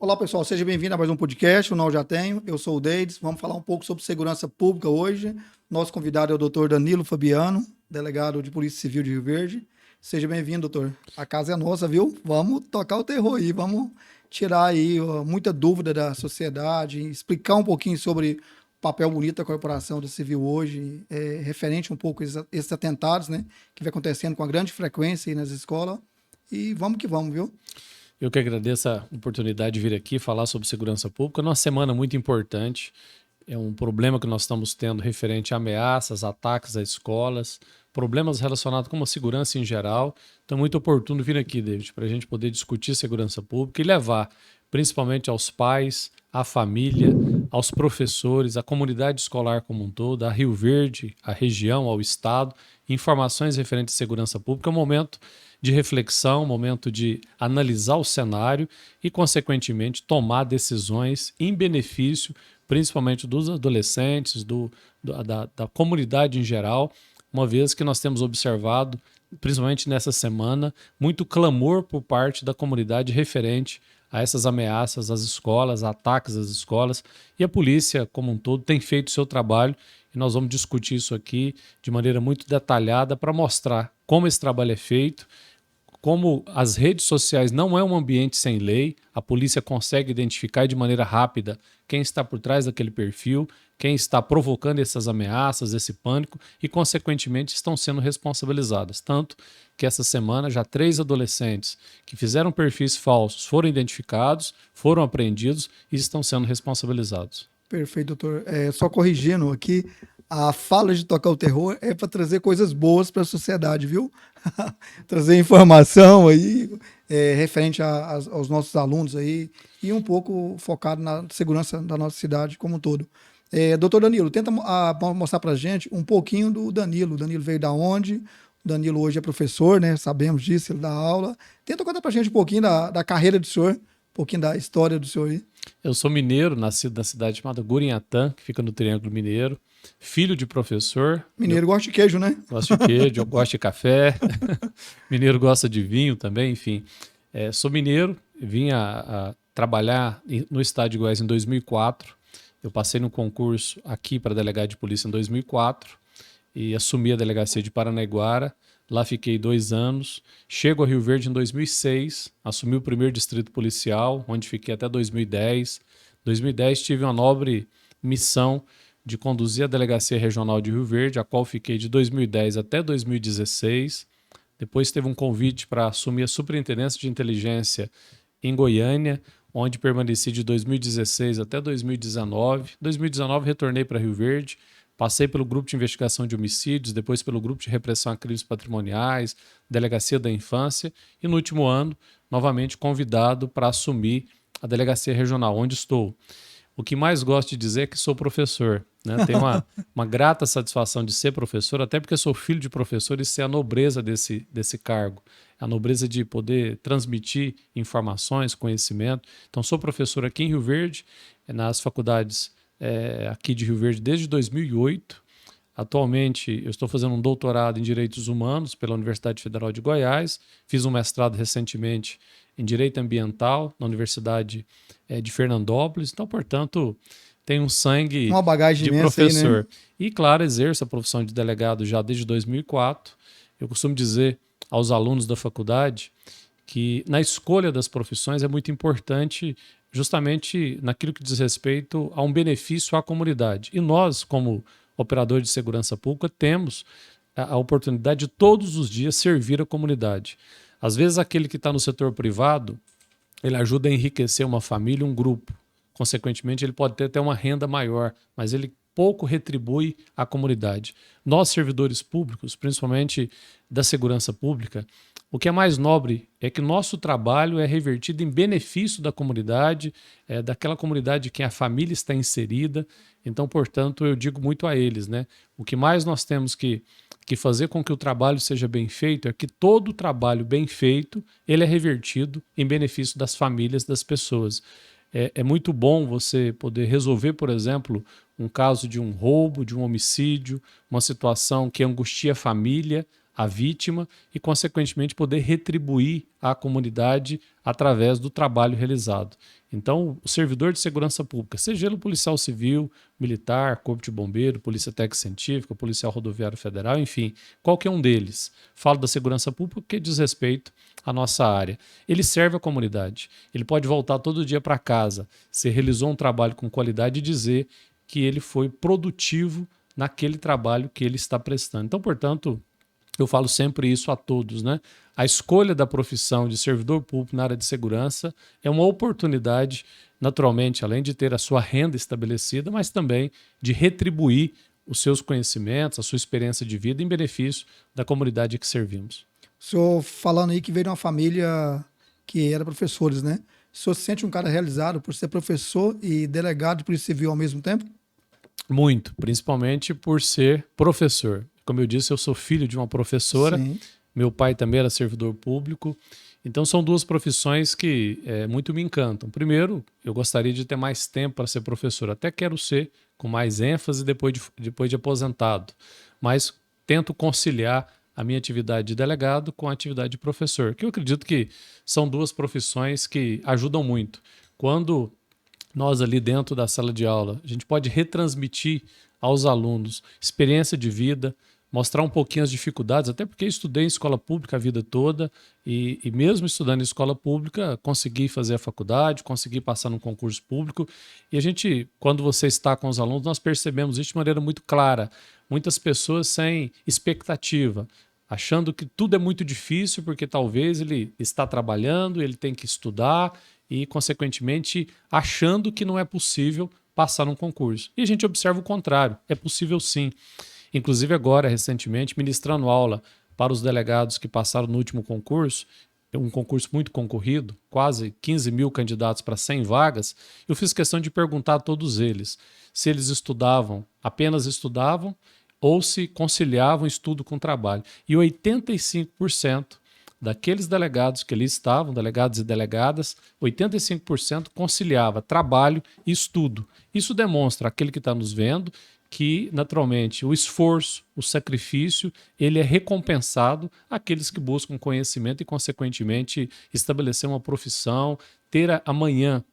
Olá, pessoal, seja bem-vindo a mais um podcast, o Não Já Tenho. Eu sou o Deides, vamos falar um pouco sobre segurança pública hoje. Nosso convidado é o doutor Danilo Fabiano, delegado de Polícia Civil de Rio Verde. Seja bem-vindo, doutor. A casa é nossa, viu? Vamos tocar o terror aí, vamos tirar aí muita dúvida da sociedade, explicar um pouquinho sobre o papel bonito da corporação do civil hoje, referente um pouco a esses atentados, né, que vem acontecendo com a grande frequência aí nas escolas. E vamos que vamos, viu? Eu que agradeço a oportunidade de vir aqui falar sobre segurança pública. Numa semana muito importante, é um problema que nós estamos tendo referente a ameaças, ataques a escolas, problemas relacionados com a segurança em geral. Então é muito oportuno vir aqui, David, para a gente poder discutir segurança pública e levar principalmente aos pais, à família, aos professores, à comunidade escolar como um todo, a Rio Verde, à região, ao estado, informações referentes à segurança pública. É um momento de reflexão, momento de analisar o cenário e, consequentemente, tomar decisões em benefício, principalmente dos adolescentes, da comunidade em geral, uma vez que nós temos observado, principalmente nessa semana, muito clamor por parte da comunidade referente a essas ameaças às escolas, ataques às escolas, e a polícia, como um todo, tem feito o seu trabalho, e nós vamos discutir isso aqui de maneira muito detalhada para mostrar como esse trabalho é feito, como as redes sociais não é um ambiente sem lei, a polícia consegue identificar de maneira rápida quem está por trás daquele perfil, quem está provocando essas ameaças, esse pânico e, consequentemente, estão sendo responsabilizadas. Tanto que essa semana já 3 adolescentes que fizeram perfis falsos foram identificados, foram apreendidos e estão sendo responsabilizados. Perfeito, doutor. Só corrigindo aqui, a fala de tocar o terror é para trazer coisas boas para a sociedade, viu? Trazer informação aí referente aos nossos alunos aí e um pouco focado na segurança da nossa cidade como um todo. Doutor Danilo, tenta mostrar para a gente um pouquinho do Danilo. O Danilo veio da onde? O Danilo hoje é professor, né? Sabemos disso, ele dá aula. Tenta contar para a gente um pouquinho da carreira do senhor, um pouquinho da história do senhor aí. Eu sou mineiro, nascido na cidade chamada Gurinhatã, que fica no Triângulo Mineiro, filho de professor. Mineiro gosta de queijo, né? Gosto de queijo, gosto de café, mineiro gosta de vinho também, enfim. Sou mineiro, vim a trabalhar no estado de Goiás em 2004. Eu passei no concurso aqui para delegado de polícia em 2004 e assumi a delegacia de Paranaiguara. Lá fiquei 2 anos. Chego a Rio Verde em 2006, assumi o primeiro distrito policial, onde fiquei até 2010. Em 2010 tive uma nobre missão de conduzir a Delegacia Regional de Rio Verde, a qual fiquei de 2010 até 2016. Depois teve um convite para assumir a Superintendência de Inteligência em Goiânia, onde permaneci de 2016 até 2019. Em 2019 retornei para Rio Verde, passei pelo grupo de investigação de homicídios, depois pelo grupo de repressão a crimes patrimoniais, Delegacia da Infância e no último ano, novamente convidado para assumir a Delegacia Regional, onde estou. O que mais gosto de dizer é que sou professor, né? Tenho uma grata satisfação de ser professor, até porque sou filho de professor e sei a nobreza desse cargo, a nobreza de poder transmitir informações, conhecimento. Então, sou professor aqui em Rio Verde, nas faculdades aqui de Rio Verde desde 2008. Atualmente, eu estou fazendo um doutorado em Direitos Humanos pela Universidade Federal de Goiás. Fiz um mestrado recentemente em Direito Ambiental na Universidade de Fernandópolis. Então, portanto, tenho um sangue Uma bagagem de imensa aí, professor. né? E, claro, exerço a profissão de delegado já desde 2004. Eu costumo dizer aos alunos da faculdade que na escolha das profissões é muito importante justamente naquilo que diz respeito a um benefício à comunidade. E nós, como operadores de segurança pública, temos a oportunidade de todos os dias servir a comunidade. Às vezes aquele que está no setor privado, ele ajuda a enriquecer uma família, um grupo. Consequentemente, ele pode ter até uma renda maior, mas ele pouco retribui à comunidade. Nós, servidores públicos, principalmente da segurança pública, o que é mais nobre é que nosso trabalho é revertido em benefício da comunidade, daquela comunidade que a família está inserida. Então, portanto, eu digo muito a eles, né? O que mais nós temos que fazer com que o trabalho seja bem feito é que todo o trabalho bem feito ele é revertido em benefício das famílias, das pessoas. É muito bom você poder resolver, por exemplo, um caso de um roubo, de um homicídio, uma situação que angustia a família, a vítima e, consequentemente, poder retribuir à comunidade através do trabalho realizado. Então, o servidor de segurança pública, seja ele policial civil, militar, corpo de bombeiro, polícia técnica científica, policial rodoviário federal, enfim, qualquer um deles. Falo da segurança pública porque diz respeito à nossa área. Ele serve a comunidade. Ele pode voltar todo dia para casa, se realizou um trabalho com qualidade e dizer que ele foi produtivo naquele trabalho que ele está prestando. Então, portanto, eu falo sempre isso a todos, né? A escolha da profissão de servidor público na área de segurança é uma oportunidade, naturalmente, além de ter a sua renda estabelecida, mas também de retribuir os seus conhecimentos, a sua experiência de vida em benefício da comunidade que servimos. O senhor falando aí que veio de uma família que era professores, né? O senhor se sente um cara realizado por ser professor e delegado de Polícia Civil ao mesmo tempo? Muito, principalmente por ser professor. Como eu disse, eu sou filho de uma professora, Sim. meu pai também era servidor público, então são duas profissões que muito me encantam. Primeiro, eu gostaria de ter mais tempo para ser professor, até quero ser com mais ênfase depois de aposentado, mas tento conciliar a minha atividade de delegado com a atividade de professor, que eu acredito que são duas profissões que ajudam muito. Quando nós ali dentro da sala de aula, a gente pode retransmitir aos alunos experiência de vida, mostrar um pouquinho as dificuldades, até porque eu estudei em escola pública a vida toda e mesmo estudando em escola pública, consegui fazer a faculdade, consegui passar num concurso público e a gente, quando você está com os alunos, nós percebemos isso de maneira muito clara. Muitas pessoas sem expectativa, achando que tudo é muito difícil porque talvez ele está trabalhando, ele tem que estudar e, consequentemente, achando que não é possível passar num concurso. E a gente observa o contrário, é possível sim. Inclusive agora, recentemente, ministrando aula para os delegados que passaram no último concurso, um concurso muito concorrido, quase 15 mil candidatos para 100 vagas, eu fiz questão de perguntar a todos eles se eles estudavam, apenas estudavam, ou se conciliavam estudo com trabalho. E 85% daqueles delegados que ali estavam, delegados e delegadas, 85% conciliava trabalho e estudo. Isso demonstra aquele que está nos vendo que, naturalmente, o esforço, o sacrifício, ele é recompensado àqueles que buscam conhecimento e, consequentemente, estabelecer uma profissão, ter amanhã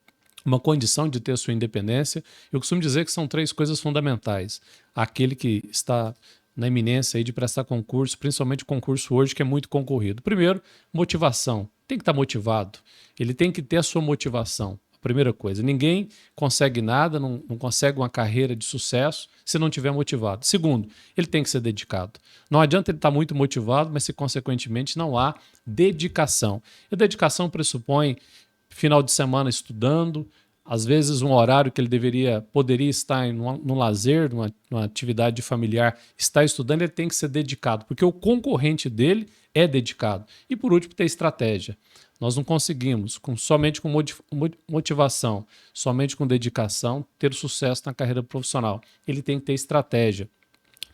uma condição de ter a sua independência. Eu costumo dizer que são 3 coisas fundamentais. Aquele que está na iminência aí de prestar concurso, principalmente o concurso hoje que é muito concorrido. Primeiro, motivação. Tem que estar motivado. Ele tem que ter a sua motivação. Primeira coisa, ninguém consegue nada, não consegue uma carreira de sucesso se não estiver motivado. Segundo, ele tem que ser dedicado. Não adianta ele estar muito motivado, mas se consequentemente não há dedicação. E a dedicação pressupõe final de semana estudando, às vezes um horário que ele poderia estar no lazer, numa atividade familiar, está estudando, ele tem que ser dedicado, porque o concorrente dele é dedicado. E por último, ter estratégia. Nós não conseguimos, somente com motivação, somente com dedicação, ter sucesso na carreira profissional. Ele tem que ter estratégia.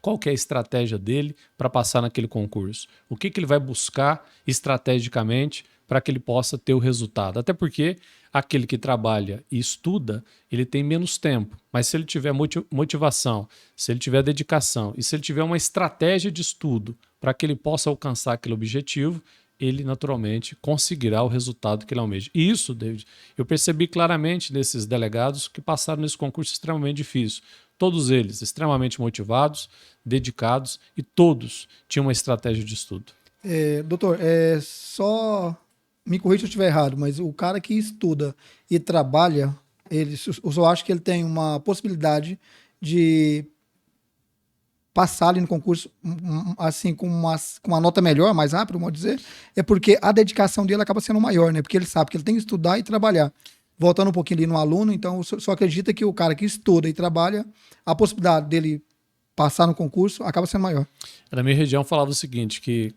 Qual que é a estratégia dele para passar naquele concurso? O que ele vai buscar estrategicamente para que ele possa ter o resultado? Até porque aquele que trabalha e estuda, ele tem menos tempo. Mas se ele tiver motivação, se ele tiver dedicação e se ele tiver uma estratégia de estudo para que ele possa alcançar aquele objetivo, ele naturalmente conseguirá o resultado que ele almeja. E isso, David, eu percebi claramente nesses delegados que passaram nesse concurso extremamente difícil. Todos eles extremamente motivados, dedicados e todos tinham uma estratégia de estudo. Doutor, só me corrija se eu estiver errado, mas o cara que estuda e trabalha, eu só acho que ele tem uma possibilidade de passar ali no concurso assim com uma nota melhor, mais rápido, vamos dizer, é porque a dedicação dele acaba sendo maior, né? Porque ele sabe que ele tem que estudar e trabalhar. Voltando um pouquinho ali no aluno, então só acredita que o cara que estuda e trabalha, a possibilidade dele passar no concurso acaba sendo maior. Na minha região falava o seguinte, que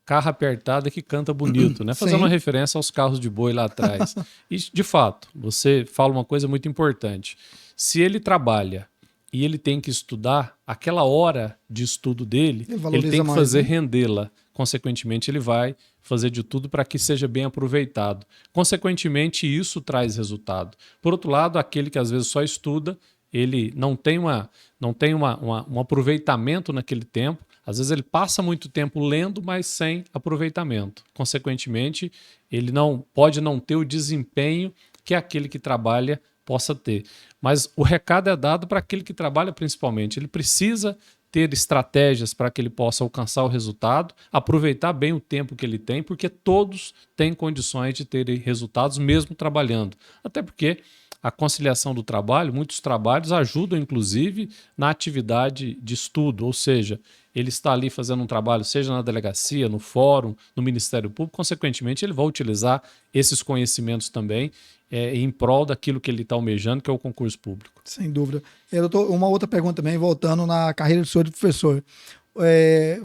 carro apertado é que canta bonito, né? Fazendo Sim. uma referência aos carros de boi lá atrás. E, de fato, você fala uma coisa muito importante. Se ele trabalha e ele tem que estudar, aquela hora de estudo dele, ele tem que fazer rendê-la. Consequentemente, ele vai fazer de tudo para que seja bem aproveitado. Consequentemente, isso traz resultado. Por outro lado, aquele que às vezes só estuda, ele não tem um aproveitamento naquele tempo, Às vezes ele passa muito tempo lendo, mas sem aproveitamento. Consequentemente, ele pode não ter o desempenho que aquele que trabalha possa ter. Mas o recado é dado para aquele que trabalha principalmente. Ele precisa ter estratégias para que ele possa alcançar o resultado, aproveitar bem o tempo que ele tem, porque todos têm condições de terem resultados mesmo trabalhando. Até porque a conciliação do trabalho, muitos trabalhos ajudam inclusive na atividade de estudo, ou seja, ele está ali fazendo um trabalho, seja na delegacia, no fórum, no Ministério Público, consequentemente ele vai utilizar esses conhecimentos também em prol daquilo que ele está almejando, que é o concurso público. Sem dúvida. Doutor, uma outra pergunta também, voltando na carreira do senhor de professor.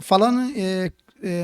Falando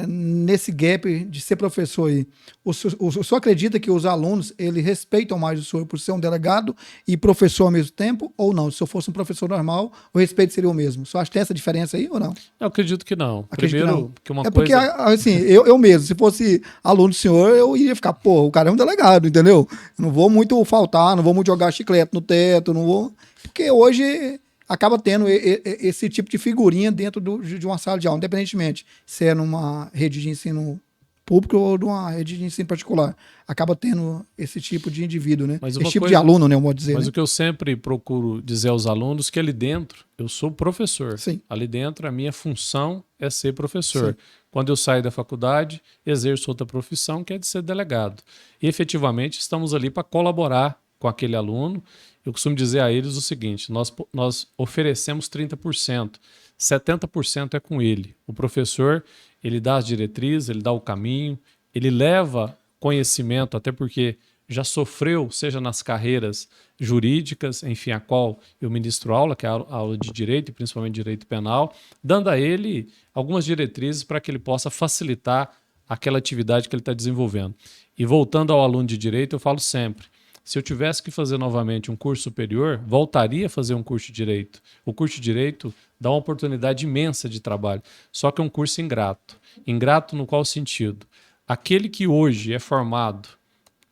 nesse gap de ser professor aí, o senhor acredita que os alunos eles respeitam mais o senhor por ser um delegado e professor ao mesmo tempo, ou não? Se eu fosse um professor normal, o respeito seria o mesmo. O senhor acha que tem essa diferença aí ou não? Eu acredito que não. Acredito Primeiro, que não. porque uma porque, coisa... assim, eu mesmo, se fosse aluno do senhor, eu iria ficar, pô, o cara é um delegado, entendeu? Eu não vou muito faltar, não vou muito jogar chiclete no teto, não vou... Porque hoje acaba tendo esse tipo de figurinha dentro de uma sala de aula, independentemente se é numa rede de ensino público ou de uma rede de ensino particular. Acaba tendo esse tipo de indivíduo, né? Esse tipo de aluno, né, eu vou dizer. Mas né? O que eu sempre procuro dizer aos alunos é que ali dentro eu sou professor. Sim. Ali dentro a minha função é ser professor. Sim. Quando eu saio da faculdade, exerço outra profissão, que é de ser delegado. E efetivamente estamos ali para colaborar com aquele aluno. Eu costumo dizer a eles o seguinte, nós oferecemos 30%, 70% é com ele. O professor, ele dá as diretrizes, ele dá o caminho, ele leva conhecimento, até porque já sofreu, seja nas carreiras jurídicas, enfim, a qual eu ministro aula, que é a aula de direito, e principalmente direito penal, dando a ele algumas diretrizes para que ele possa facilitar aquela atividade que ele está desenvolvendo. E voltando ao aluno de direito, eu falo sempre, se eu tivesse que fazer novamente um curso superior, voltaria a fazer um curso de Direito. O curso de Direito dá uma oportunidade imensa de trabalho, só que é um curso ingrato. Ingrato no qual sentido? Aquele que hoje é formado,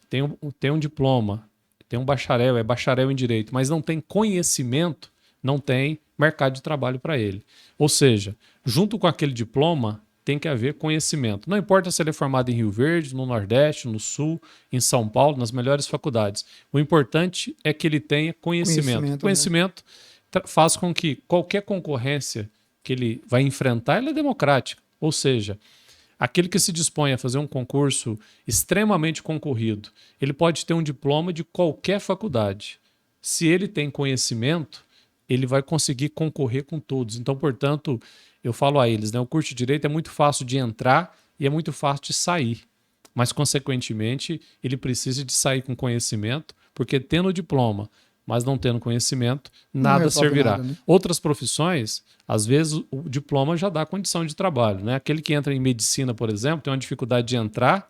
tem um diploma, tem um bacharel, é bacharel em Direito, mas não tem conhecimento, não tem mercado de trabalho para ele. Ou seja, junto com aquele diploma, tem que haver conhecimento. Não importa se ele é formado em Rio Verde, no Nordeste, no Sul, em São Paulo, nas melhores faculdades. O importante é que ele tenha conhecimento. Conhecimento faz com que qualquer concorrência que ele vai enfrentar, ela é democrática. Ou seja, aquele que se dispõe a fazer um concurso extremamente concorrido, ele pode ter um diploma de qualquer faculdade. Se ele tem conhecimento, ele vai conseguir concorrer com todos. Então, portanto, eu falo a eles, né, o curso de Direito é muito fácil de entrar e é muito fácil de sair. Mas, consequentemente, ele precisa de sair com conhecimento, porque tendo o diploma, mas não tendo conhecimento, nada servirá. Nada, né? Outras profissões, às vezes, o diploma já dá condição de trabalho. Né? Aquele que entra em medicina, por exemplo, tem uma dificuldade de entrar,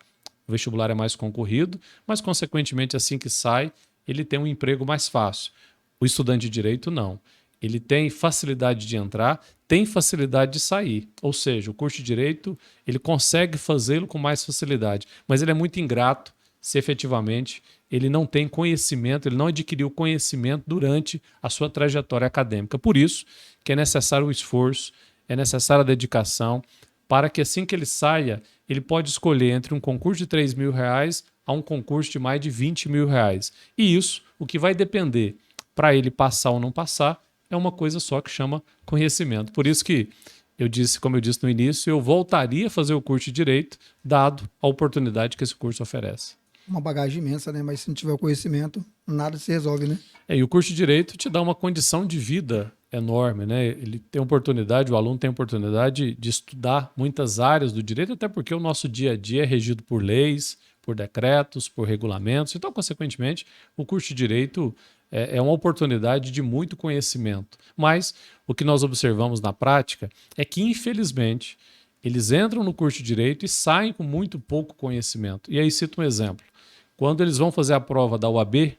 o vestibular é mais concorrido, mas, consequentemente, assim que sai, ele tem um emprego mais fácil. O estudante de Direito, não. Ele tem facilidade de entrar, tem facilidade de sair. Ou seja, o curso de Direito, ele consegue fazê-lo com mais facilidade, mas ele é muito ingrato se efetivamente ele não tem conhecimento, ele não adquiriu conhecimento durante a sua trajetória acadêmica. Por isso que é necessário o esforço, é necessária a dedicação, para que assim que ele saia, ele pode escolher entre um concurso de R$3.000 a um concurso de mais de R$20.000. E isso, o que vai depender para ele passar ou não passar, é uma coisa só que chama conhecimento. Por isso que eu disse, como eu disse no início, eu voltaria a fazer o curso de Direito, dado a oportunidade que esse curso oferece. Uma bagagem imensa, né? Mas se não tiver o conhecimento, nada se resolve, né? E o curso de Direito te dá uma condição de vida enorme, né? Ele tem oportunidade, o aluno tem oportunidade de estudar muitas áreas do direito, até porque o nosso dia a dia é regido por leis, por decretos, por regulamentos. Então, consequentemente, o curso de Direito é uma oportunidade de muito conhecimento. Mas o que nós observamos na prática é que, infelizmente, eles entram no curso de Direito e saem com muito pouco conhecimento. E aí cito um exemplo. Quando eles vão fazer a prova da UAB,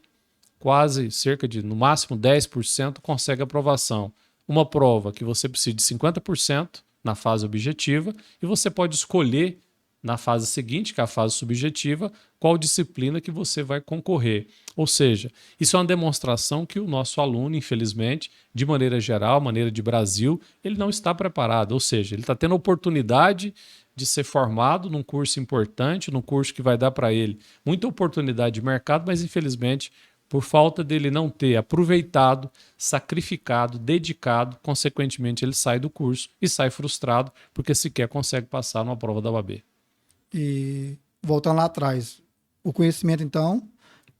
quase cerca de, no máximo, 10% consegue aprovação. Uma prova que você precisa de 50% na fase objetiva e você pode escolher na fase seguinte, que é a fase subjetiva, qual disciplina que você vai concorrer. Ou seja, isso é uma demonstração que o nosso aluno, infelizmente, de maneira geral, maneira de Brasil, ele não está preparado. Ou seja, ele está tendo a oportunidade de ser formado num curso importante, num curso que vai dar para ele muita oportunidade de mercado, mas infelizmente, por falta dele não ter aproveitado, sacrificado, dedicado, consequentemente ele sai do curso e sai frustrado porque sequer consegue passar numa prova da OAB. E voltando lá atrás, o conhecimento, então,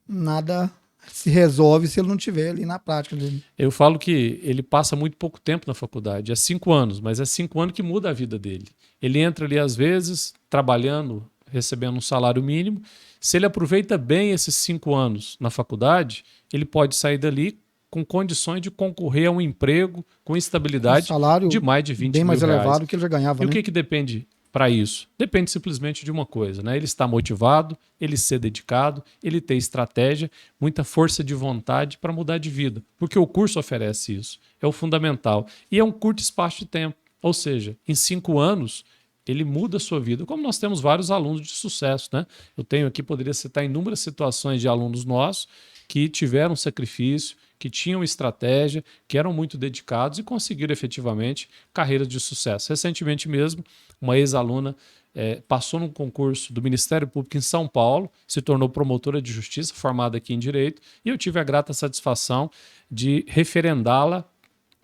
nada se resolve se ele não tiver ali na prática dele. Eu falo que ele passa muito pouco tempo na faculdade, é 5 anos, mas é 5 anos que muda a vida dele. Ele entra ali, às vezes, trabalhando, recebendo um salário mínimo. Se ele aproveita bem esses 5 anos na faculdade, ele pode sair dali com condições de concorrer a um emprego com estabilidade salário de mais de 20 bem mais mil reais. elevado que ele já ganhava, E né? o que depende para isso? Depende simplesmente de uma coisa, né? Ele estar motivado, ele ser dedicado, ele ter estratégia, muita força de vontade para mudar de vida, porque o curso oferece isso, é o fundamental. E é um curto espaço de tempo, ou seja, em 5 anos ele muda a sua vida, como nós temos vários alunos de sucesso, né? Eu tenho aqui, poderia citar inúmeras situações de alunos nossos que tiveram sacrifício, que tinham estratégia, que eram muito dedicados e conseguiram efetivamente carreiras de sucesso. Recentemente mesmo, uma ex-aluna passou num concurso do Ministério Público em São Paulo, se tornou promotora de justiça, formada aqui em Direito, e eu tive a grata satisfação de referendá-la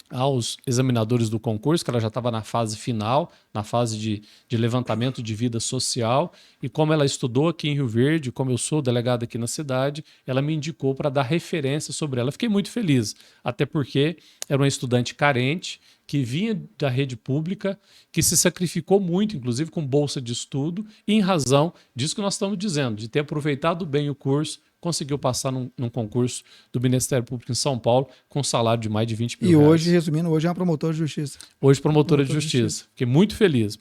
aos examinadores do concurso, que ela já estava na fase final, na fase de levantamento de vida social, e como ela estudou aqui em Rio Verde, como eu sou delegado aqui na cidade, ela me indicou para dar referência sobre ela. Fiquei muito feliz, até porque era uma estudante carente, que vinha da rede pública, que se sacrificou muito, inclusive com bolsa de estudo, e em razão disso que nós estamos dizendo, de ter aproveitado bem o curso, conseguiu passar num concurso do Ministério Público em São Paulo com um salário de mais de 20 mil E reais. hoje, resumindo, hoje é uma promotora de justiça. Hoje promotora de justiça. Fiquei muito feliz,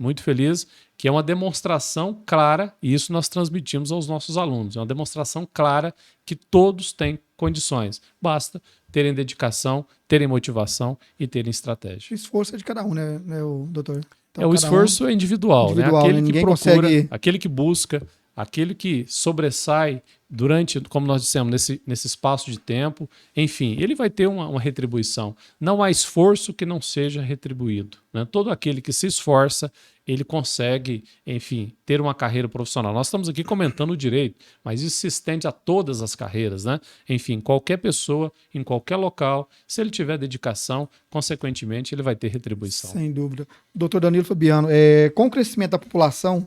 que é uma demonstração clara, e isso nós transmitimos aos nossos alunos, é uma demonstração clara que todos têm condições. Basta terem dedicação, terem motivação e terem estratégia. O esforço é de cada um, né, doutor? Então, O esforço é individual, né? né? Aquele que Ninguém procura, consegue... aquele que busca, aquele que sobressai durante, como nós dissemos, nesse espaço de tempo, enfim, ele vai ter uma retribuição. Não há esforço que não seja retribuído, né? Todo aquele que se esforça, ele consegue, enfim, ter uma carreira profissional. Nós estamos aqui comentando o direito, mas isso se estende a todas as carreiras, né? Enfim, qualquer pessoa, em qualquer local, se ele tiver dedicação, consequentemente, ele vai ter retribuição. Sem dúvida. Doutor Danilo Fabiano, com o crescimento da população,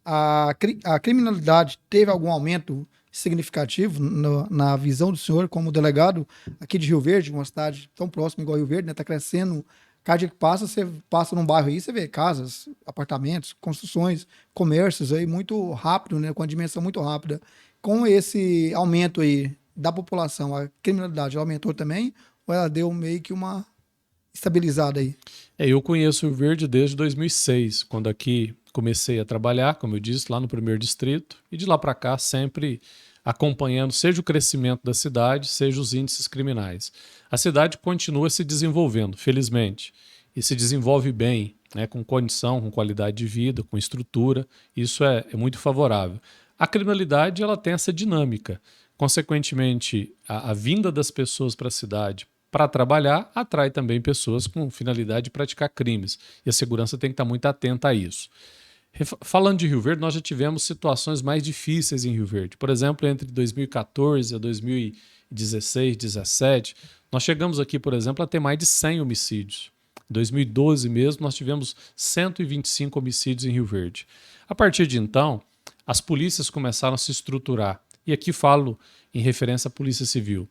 a criminalidade teve algum aumento significativo na visão do senhor como delegado aqui de Rio Verde, uma cidade tão próxima igual Rio Verde, né? Está crescendo. Cada dia que passa, você passa num bairro aí, você vê casas, apartamentos, construções, comércios aí muito rápido, né? Com a dimensão muito rápida. Com esse aumento aí da população, a criminalidade aumentou também ou ela deu meio que uma estabilizada aí? Eu conheço o Rio Verde desde 2006, quando aqui comecei a trabalhar, como eu disse, lá no 1º Distrito, e de lá para cá sempre acompanhando seja o crescimento da cidade, seja os índices criminais. A cidade continua se desenvolvendo, felizmente, e se desenvolve bem, né, com condição, com qualidade de vida, com estrutura, isso é muito favorável. A criminalidade ela tem essa dinâmica, consequentemente, a vinda das pessoas para a cidade para trabalhar atrai também pessoas com finalidade de praticar crimes, e a segurança tem que estar muito atenta a isso. Falando de Rio Verde, nós já tivemos situações mais difíceis em Rio Verde. Por exemplo, entre 2014 a 2016, 2017, nós chegamos aqui, por exemplo, a ter mais de 100 homicídios. Em 2012 mesmo, nós tivemos 125 homicídios em Rio Verde. A partir de então, as polícias começaram a se estruturar. E aqui falo em referência à Polícia Civil.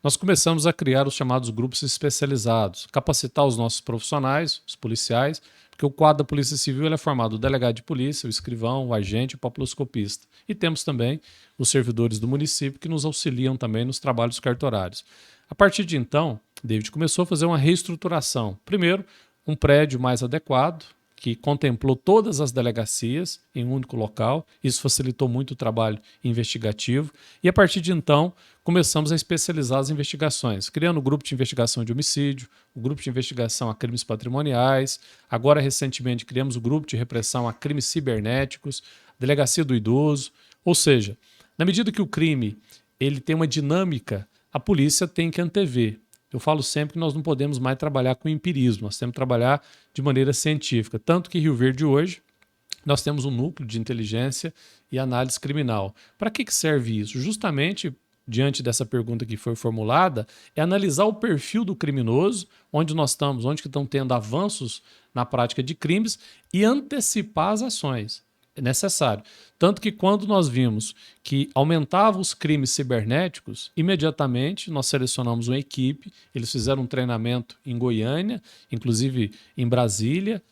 Nós começamos a criar os chamados grupos especializados, capacitar os nossos profissionais, os policiais, porque o quadro da Polícia Civil ele é formado do delegado de polícia, o escrivão, o agente e o papiloscopista. E temos também os servidores do município que nos auxiliam também nos trabalhos cartorários. A partir de então, David começou a fazer uma reestruturação. Primeiro, um prédio mais adequado, que contemplou todas as delegacias em um único local. Isso facilitou muito o trabalho investigativo. E a partir de então, começamos a especializar as investigações, criando o grupo de investigação de homicídio, o grupo de investigação a crimes patrimoniais. Agora, recentemente, criamos o grupo de repressão a crimes cibernéticos, delegacia do idoso. Ou seja, na medida que o crime ele tem uma dinâmica, a polícia tem que antever. Eu falo sempre que nós não podemos mais trabalhar com empirismo, nós temos que trabalhar de maneira científica. Tanto que em Rio Verde hoje, nós temos um núcleo de inteligência e análise criminal. Para que serve isso? Justamente, diante dessa pergunta que foi formulada, é analisar o perfil do criminoso, onde nós estamos, onde que estão tendo avanços na prática de crimes e antecipar as ações. É necessário. Tanto que quando nós vimos que aumentava os crimes cibernéticos, imediatamente nós selecionamos uma equipe, eles fizeram um treinamento em Goiânia, inclusive em Brasília,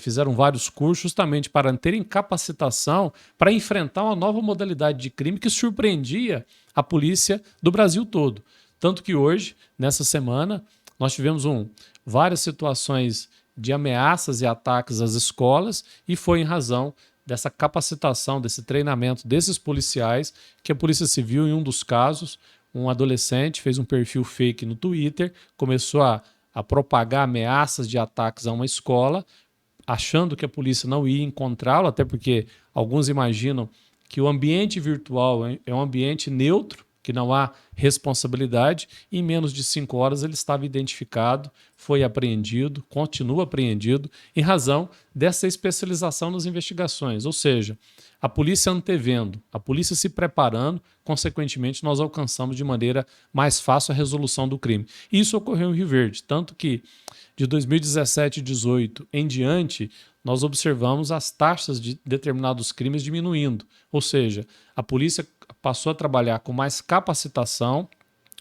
fizeram vários cursos justamente para terem capacitação para enfrentar uma nova modalidade de crime que surpreendia a polícia do Brasil todo. Tanto que hoje, nessa semana, nós tivemos várias situações de ameaças e ataques às escolas e foi em razão dessa capacitação, desse treinamento desses policiais, que a Polícia Civil, em um dos casos, um adolescente fez um perfil fake no Twitter, começou a propagar ameaças de ataques a uma escola, achando que a polícia não ia encontrá-lo, até porque alguns imaginam que o ambiente virtual é um ambiente neutro, que não há responsabilidade, e em menos de 5 horas ele estava identificado, foi apreendido, continua apreendido, em razão dessa especialização nas investigações. Ou seja, a polícia antevendo, a polícia se preparando, consequentemente nós alcançamos de maneira mais fácil a resolução do crime. E isso ocorreu em Rio Verde, tanto que de 2017 e 2018 em diante, nós observamos as taxas de determinados crimes diminuindo. Ou seja, a polícia passou a trabalhar com mais capacitação,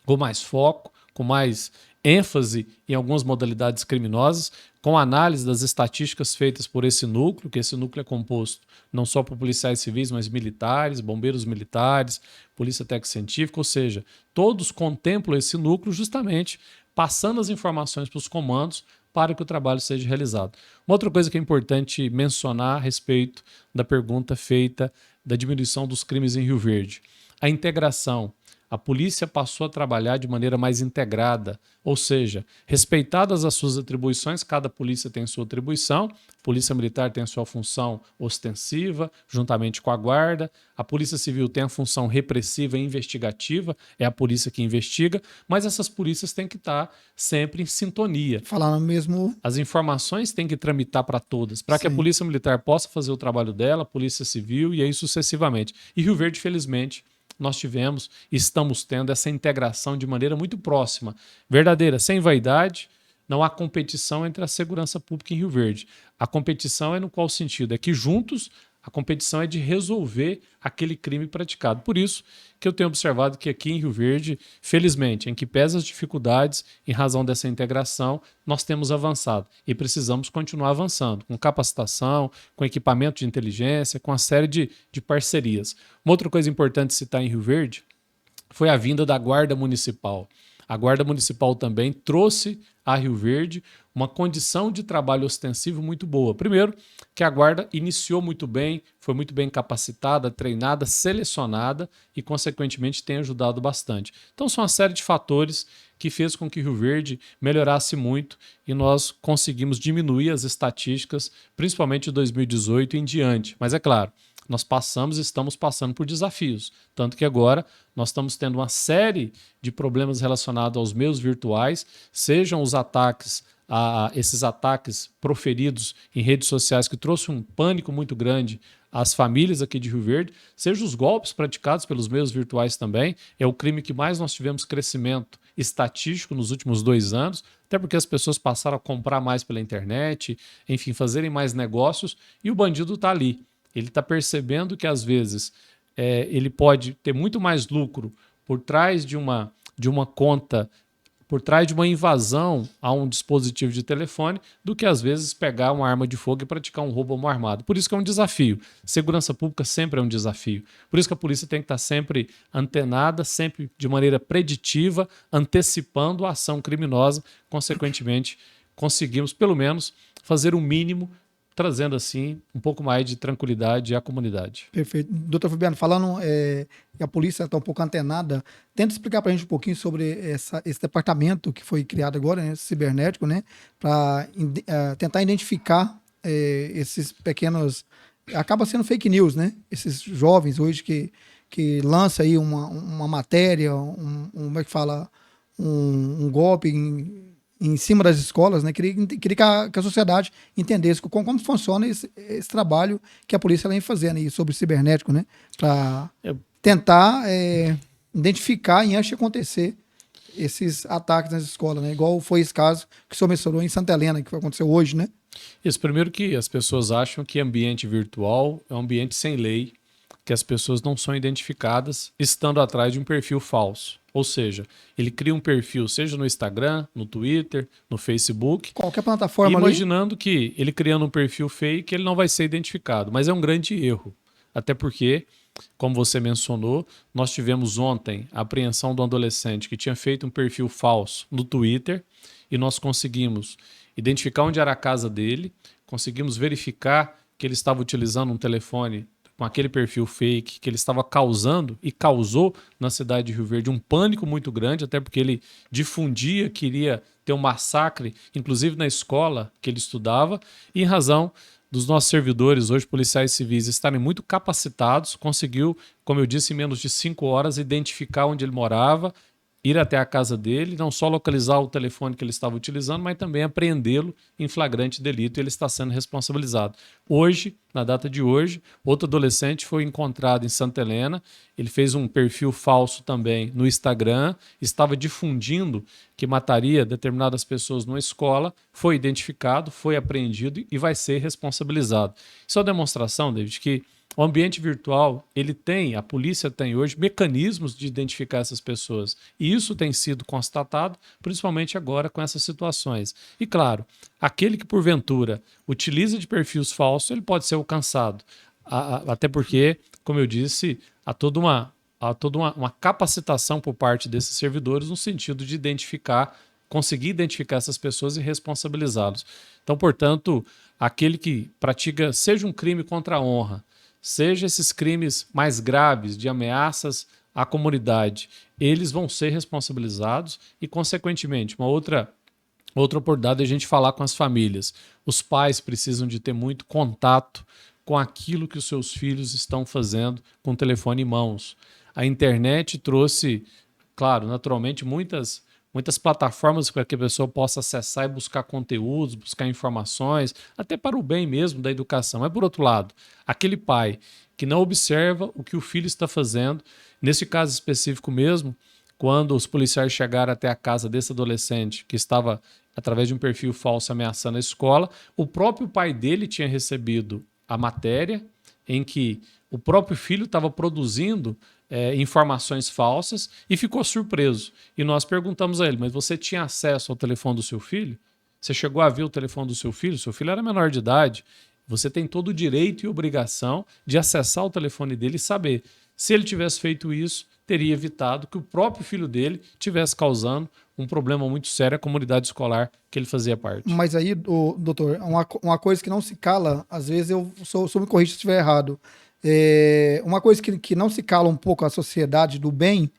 com mais foco, com mais ênfase em algumas modalidades criminosas, com análise das estatísticas feitas por esse núcleo, que esse núcleo é composto não só por policiais civis, mas militares, bombeiros militares, polícia técnico-científica, ou seja, todos contemplam esse núcleo justamente passando as informações para os comandos para que o trabalho seja realizado. Uma outra coisa que é importante mencionar a respeito da pergunta feita da diminuição dos crimes em Rio Verde. A integração. A polícia passou a trabalhar de maneira mais integrada, ou seja, respeitadas as suas atribuições, cada polícia tem sua atribuição, a polícia militar tem a sua função ostensiva, juntamente com a guarda, a polícia civil tem a função repressiva e investigativa, é a polícia que investiga, mas essas polícias têm que estar sempre em sintonia. Falar no mesmo... As informações têm que tramitar para todas, para que a polícia militar possa fazer o trabalho dela, a polícia civil e aí sucessivamente. E Rio Verde, felizmente, nós tivemos e estamos tendo essa integração de maneira muito próxima, verdadeira, sem vaidade. Não há competição entre a segurança pública em Rio Verde. A competição é no qual sentido? É que juntos a competição é de resolver aquele crime praticado. Por isso que eu tenho observado que aqui em Rio Verde, felizmente, em que pesa as dificuldades, em razão dessa integração, nós temos avançado e precisamos continuar avançando, com capacitação, com equipamento de inteligência, com uma série de parcerias. Uma outra coisa importante citar em Rio Verde foi a vinda da Guarda Municipal. A Guarda Municipal também trouxe a Rio Verde uma condição de trabalho ostensivo muito boa. Primeiro, que a Guarda iniciou muito bem, foi muito bem capacitada, treinada, selecionada e, consequentemente, tem ajudado bastante. Então, são uma série de fatores que fez com que Rio Verde melhorasse muito e nós conseguimos diminuir as estatísticas, principalmente de 2018 em diante. Mas, é claro, nós passamos e estamos passando por desafios. Tanto que agora nós estamos tendo uma série de problemas relacionados aos meios virtuais, sejam os ataques, esses ataques proferidos em redes sociais que trouxe um pânico muito grande às famílias aqui de Rio Verde, sejam os golpes praticados pelos meios virtuais também. É o crime que mais nós tivemos crescimento estatístico nos últimos 2 anos, até porque as pessoas passaram a comprar mais pela internet, enfim, fazerem mais negócios e o bandido está ali. Ele está percebendo que, às vezes, ele pode ter muito mais lucro por trás de uma conta, por trás de uma invasão a um dispositivo de telefone, do que, às vezes, pegar uma arma de fogo e praticar um roubo à mão armada. Por isso que é um desafio. Segurança pública sempre é um desafio. Por isso que a polícia tem que estar sempre antenada, sempre de maneira preditiva, antecipando a ação criminosa. Consequentemente, conseguimos, pelo menos, fazer o mínimo trazendo assim um pouco mais de tranquilidade à comunidade. Perfeito. Doutor Fabiano, falando que a polícia está um pouco antenada, tenta explicar para a gente um pouquinho sobre esse departamento que foi criado agora, né, cibernético, né, para tentar identificar esses pequenos... Acaba sendo fake news, né? Esses jovens hoje que lança aí uma matéria, como é que fala, um golpe em cima das escolas, né? Queria que a sociedade entendesse como funciona esse trabalho que a polícia vem fazendo aí sobre o cibernético, né? Para tentar identificar e antes de acontecer esses ataques nas escolas, né? Igual foi esse caso que o senhor mencionou em Santa Helena, que aconteceu hoje, né? Isso, primeiro que as pessoas acham que ambiente virtual é um ambiente sem lei, que as pessoas não são identificadas estando atrás de um perfil falso. Ou seja, ele cria um perfil, seja no Instagram, no Twitter, no Facebook. Qualquer plataforma imaginando que ele criando um perfil fake, ele não vai ser identificado. Mas é um grande erro. Até porque, como você mencionou, nós tivemos ontem a apreensão de um adolescente que tinha feito um perfil falso no Twitter e nós conseguimos identificar onde era a casa dele, conseguimos verificar que ele estava utilizando um telefone com aquele perfil fake, que ele estava causando e causou na cidade de Rio Verde um pânico muito grande, até porque ele difundia, queria ter um massacre, inclusive na escola que ele estudava, e em razão dos nossos servidores, hoje policiais civis, estarem muito capacitados, conseguiu, como eu disse, em menos de 5 horas, identificar onde ele morava, ir até a casa dele, não só localizar o telefone que ele estava utilizando, mas também apreendê-lo em flagrante delito e ele está sendo responsabilizado. Hoje, na data de hoje, outro adolescente foi encontrado em Santa Helena, ele fez um perfil falso também no Instagram, estava difundindo que mataria determinadas pessoas numa escola, foi identificado, foi apreendido e vai ser responsabilizado. Isso é uma demonstração, David, que o ambiente virtual, a polícia tem hoje mecanismos de identificar essas pessoas. E isso tem sido constatado, principalmente agora com essas situações. E claro, aquele que porventura utiliza de perfis falsos, ele pode ser alcançado. Até porque, como eu disse, há toda uma capacitação por parte desses servidores no sentido de conseguir identificar essas pessoas e responsabilizá-los. Então, portanto, aquele que pratica, seja um crime contra a honra, seja esses crimes mais graves de ameaças à comunidade, eles vão ser responsabilizados e, consequentemente, uma outra oportunidade é a gente falar com as famílias. Os pais precisam de ter muito contato com aquilo que os seus filhos estão fazendo com o telefone em mãos. A internet trouxe, claro, naturalmente, muitas plataformas para que a pessoa possa acessar e buscar conteúdos, buscar informações, até para o bem mesmo da educação. Mas, por outro lado, aquele pai que não observa o que o filho está fazendo, nesse caso específico mesmo, quando os policiais chegaram até a casa desse adolescente que estava, através de um perfil falso, ameaçando a escola, o próprio pai dele tinha recebido a matéria em que o próprio filho estava produzindo informações falsas e ficou surpreso. E nós perguntamos a ele, mas você tinha acesso ao telefone do seu filho? Você chegou a ver o telefone do seu filho? Seu filho era menor de idade. Você tem todo o direito e obrigação de acessar o telefone dele e saber. Se ele tivesse feito isso, teria evitado que o próprio filho dele tivesse causando um problema muito sério à comunidade escolar que ele fazia parte. Mas aí, doutor, uma coisa que não se cala, às vezes eu sou me corrija se estiver errado, uma coisa que não se cala um pouco a sociedade do bem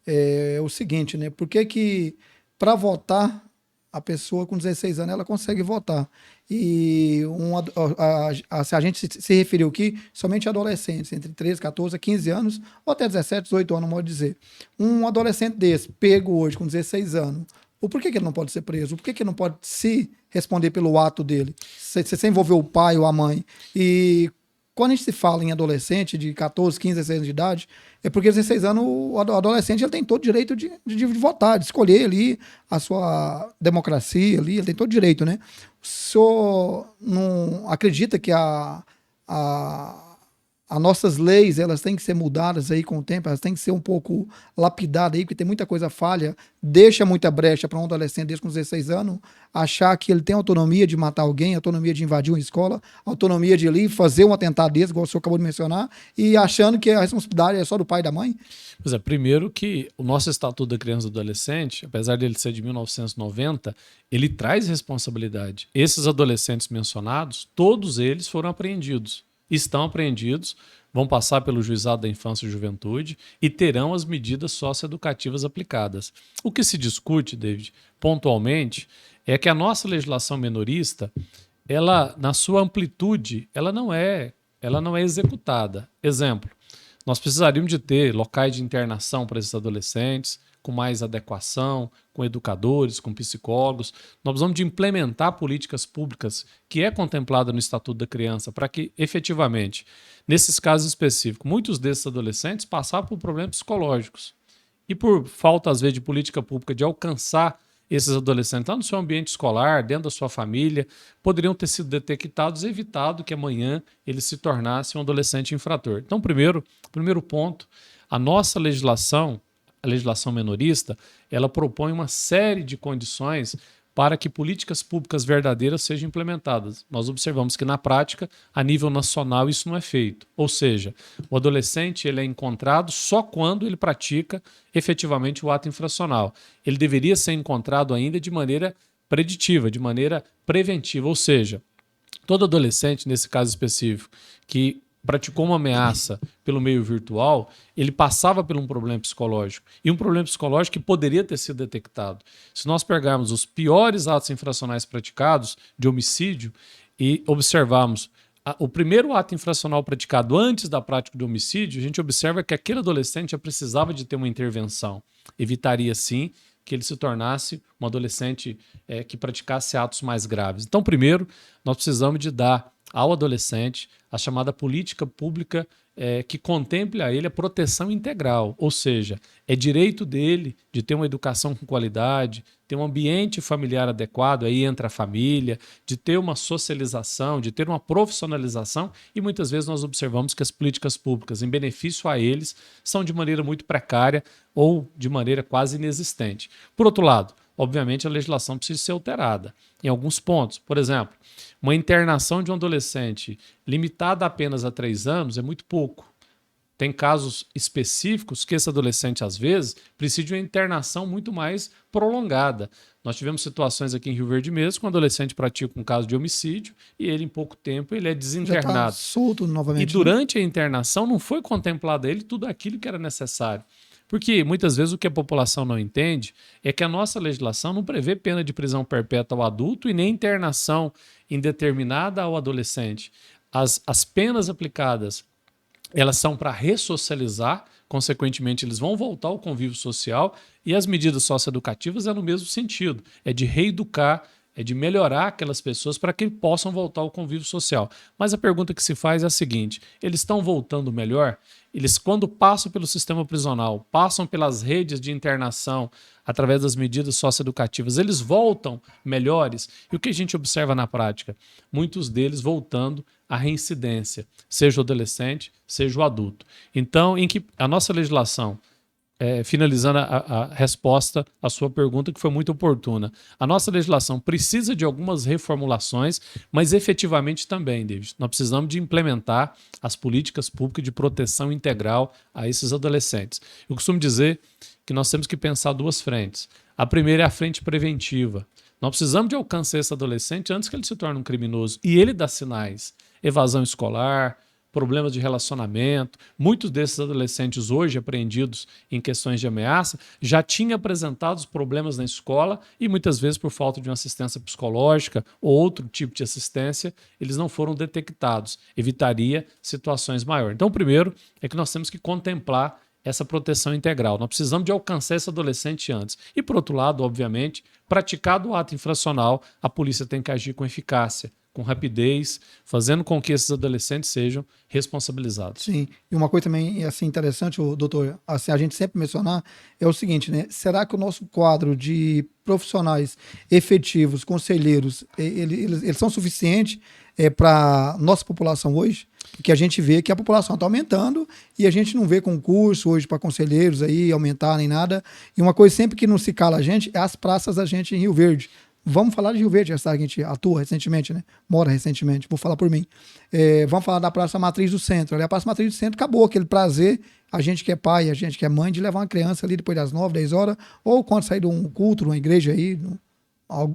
é o seguinte, né? Por que para votar a pessoa com 16 anos ela consegue votar? E se a gente se referiu aqui somente a adolescentes, entre 13, 14, 15 anos, ou até 17, 18 anos, modo dizer. Um adolescente desse, pego hoje com 16 anos, por que ele não pode ser preso? Por que ele não pode se responder pelo ato dele? Você envolveu o pai ou a mãe? E quando a gente se fala em adolescente de 14, 15, 16 anos de idade, é porque 16 anos o adolescente ele tem todo o direito de votar, de escolher ali a sua democracia, ali, ele tem todo o direito, né? O senhor não acredita que a as nossas leis, elas têm que ser mudadas aí com o tempo, elas têm que ser um pouco lapidadas aí, porque tem muita coisa falha, deixa muita brecha para um adolescente desde com 16 anos achar que ele tem autonomia de matar alguém, autonomia de invadir uma escola, autonomia de ir fazer um atentado desse, igual o senhor acabou de mencionar, e achando que a responsabilidade é só do pai e da mãe. Pois é, primeiro que o nosso Estatuto da Criança e do Adolescente, apesar dele ser de 1990, ele traz responsabilidade. Esses adolescentes mencionados, todos eles foram apreendidos. Estão apreendidos, vão passar pelo Juizado da Infância e Juventude e terão as medidas socioeducativas aplicadas. O que se discute, David, pontualmente, é que a nossa legislação menorista, ela, na sua amplitude, ela não é executada. Exemplo, nós precisaríamos de ter locais de internação para esses adolescentes, com mais adequação, com educadores, com psicólogos. Nós precisamos de implementar políticas públicas que é contemplada no Estatuto da Criança para que, efetivamente, nesses casos específicos, muitos desses adolescentes passavam por problemas psicológicos. E por falta, às vezes, de política pública de alcançar esses adolescentes lá no seu ambiente escolar, dentro da sua família, poderiam ter sido detectados e evitado que amanhã ele se tornasse um adolescente infrator. Então, primeiro ponto, a nossa legislação, a legislação menorista, ela propõe uma série de condições para que políticas públicas verdadeiras sejam implementadas. Nós observamos que, na prática, a nível nacional, isso não é feito. Ou seja, o adolescente ele é encontrado só quando ele pratica efetivamente o ato infracional. Ele deveria ser encontrado ainda de maneira preditiva, de maneira preventiva. Ou seja, todo adolescente, nesse caso específico, que praticou uma ameaça pelo meio virtual, ele passava por um problema psicológico. E um problema psicológico que poderia ter sido detectado. Se nós pegarmos os piores atos infracionais praticados, de homicídio, e observarmos o primeiro ato infracional praticado antes da prática do homicídio, a gente observa que aquele adolescente já precisava de ter uma intervenção. Evitaria, sim, que ele se tornasse um adolescente que praticasse atos mais graves. Então, primeiro, nós precisamos de dar ao adolescente a chamada política pública que contemple a ele a proteção integral, ou seja, é direito dele de ter uma educação com qualidade, ter um ambiente familiar adequado, aí entra a família, de ter uma socialização, de ter uma profissionalização, e muitas vezes nós observamos que as políticas públicas em benefício a eles são de maneira muito precária ou de maneira quase inexistente. Por outro lado, obviamente a legislação precisa ser alterada em alguns pontos. Por exemplo, uma internação de um adolescente limitada apenas a 3 anos é muito pouco. Tem casos específicos que esse adolescente, às vezes, precisa de uma internação muito mais prolongada. Nós tivemos situações aqui em Rio Verde mesmo, com um adolescente pratica um caso de homicídio e ele, em pouco tempo, ele é desinternado. Já tá solto novamente. E durante a internação não foi contemplado a ele tudo aquilo que era necessário. Porque muitas vezes o que a população não entende é que a nossa legislação não prevê pena de prisão perpétua ao adulto e nem internação indeterminada ao adolescente. As penas aplicadas, elas são para ressocializar, consequentemente eles vão voltar ao convívio social, e as medidas socioeducativas é no mesmo sentido, é de reeducar, é de melhorar aquelas pessoas para que possam voltar ao convívio social. Mas a pergunta que se faz é a seguinte: eles estão voltando melhor? Eles, quando passam pelo sistema prisional, passam pelas redes de internação, através das medidas socioeducativas, eles voltam melhores? E o que a gente observa na prática? Muitos deles voltando à reincidência, seja o adolescente, seja o adulto. Então, em que a nossa legislação, finalizando a resposta à sua pergunta, que foi muito oportuna. A nossa legislação precisa de algumas reformulações, mas efetivamente também, David, nós precisamos de implementar as políticas públicas de proteção integral a esses adolescentes. Eu costumo dizer que nós temos que pensar 2 frentes. A primeira é a frente preventiva. Nós precisamos de alcançar esse adolescente antes que ele se torne um criminoso. E ele dá sinais. Evasão escolar, problemas de relacionamento. Muitos desses adolescentes hoje apreendidos em questões de ameaça já tinham apresentado os problemas na escola e muitas vezes por falta de uma assistência psicológica ou outro tipo de assistência, eles não foram detectados. Evitaria situações maiores. Então, o primeiro é que nós temos que contemplar essa proteção integral. Nós precisamos de alcançar esse adolescente antes. E, por outro lado, obviamente, praticado o ato infracional, a polícia tem que agir com eficácia, com rapidez, fazendo com que esses adolescentes sejam responsabilizados. Sim, e uma coisa também assim, interessante, doutor, assim, a gente sempre mencionar, é o seguinte, né? Será que o nosso quadro de profissionais efetivos, conselheiros, eles são suficientes para nossa população hoje? Porque a gente vê que a população está aumentando e a gente não vê concurso hoje para conselheiros aí aumentar nem nada. E uma coisa sempre que não se cala a gente é as praças da gente em Rio Verde. Vamos falar de Rio Verde, essa que a gente atua recentemente, né? Mora recentemente, vou falar por mim. Vamos falar da Praça Matriz do Centro. Ali a Praça Matriz do Centro acabou aquele prazer, a gente que é pai, a gente que é mãe, de levar uma criança ali depois das 9, 10 horas, ou quando sair de um culto, uma igreja aí,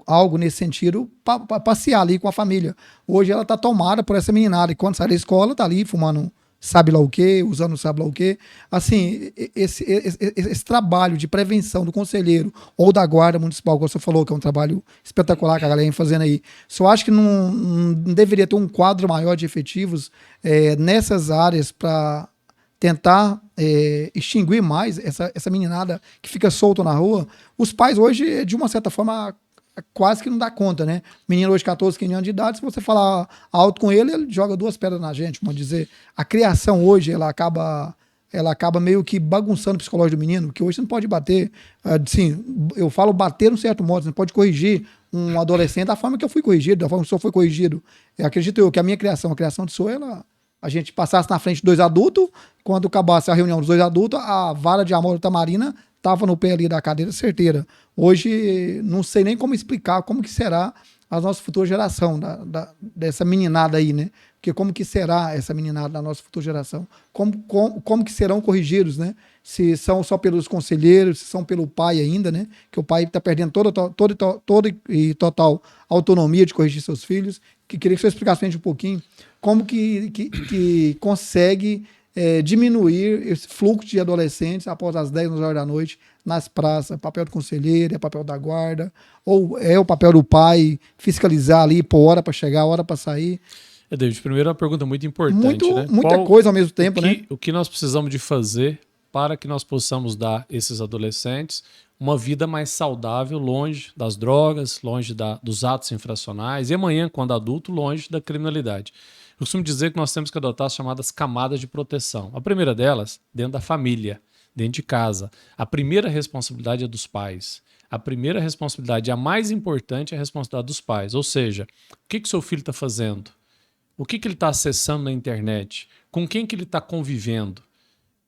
algo nesse sentido, para passear ali com a família. Hoje ela está tomada por essa meninada, e quando sai da escola, está ali fumando sabe lá o quê, usando sabe lá o quê. Assim, esse trabalho de prevenção do conselheiro ou da guarda municipal, como você falou, que é um trabalho espetacular que a galera vem fazendo aí, só acho que não deveria ter um quadro maior de efetivos nessas áreas para tentar extinguir mais essa meninada que fica solta na rua. Os pais hoje, de uma certa forma, quase que não dá conta, né? Menino hoje, 14, 15 anos de idade, se você falar alto com ele, ele joga 2 pedras na gente, vamos dizer. A criação hoje, ela acaba meio que bagunçando o psicológico do menino, porque hoje você não pode bater, assim, eu falo bater num certo modo, você não pode corrigir um adolescente da forma que eu fui corrigido, da forma que o senhor foi corrigido. Acredito eu que a minha criação, a criação do senhor, a gente passasse na frente de 2 adultos, quando acabasse a reunião dos 2 adultos, a vara de amor da Tamarina estava no pé ali da cadeira certeira. Hoje, não sei nem como explicar como que será a nossa futura geração, dessa meninada aí, né? Porque como que será essa meninada da nossa futura geração? Como que serão corrigidos, né? Se são só pelos conselheiros, se são pelo pai ainda, né? Que o pai está perdendo toda e total autonomia de corrigir seus filhos. Que queria que você explicasse pra gente um pouquinho como que consegue diminuir esse fluxo de adolescentes após as 10 horas da noite nas praças, papel do conselheiro, papel da guarda, ou é o papel do pai fiscalizar ali, pôr hora para chegar, hora para sair. David, primeiro é uma pergunta muito importante, né? Muita coisa ao mesmo tempo, né? O que nós precisamos de fazer para que nós possamos dar a esses adolescentes uma vida mais saudável, longe das drogas, longe dos atos infracionais e amanhã, quando adulto, longe da criminalidade. Eu costumo dizer que nós temos que adotar as chamadas camadas de proteção. A primeira delas, dentro da família, dentro de casa. A primeira responsabilidade é dos pais. A primeira responsabilidade, a mais importante, é a responsabilidade dos pais. Ou seja, o que seu filho está fazendo? O que ele está acessando na internet? Com quem que ele está convivendo?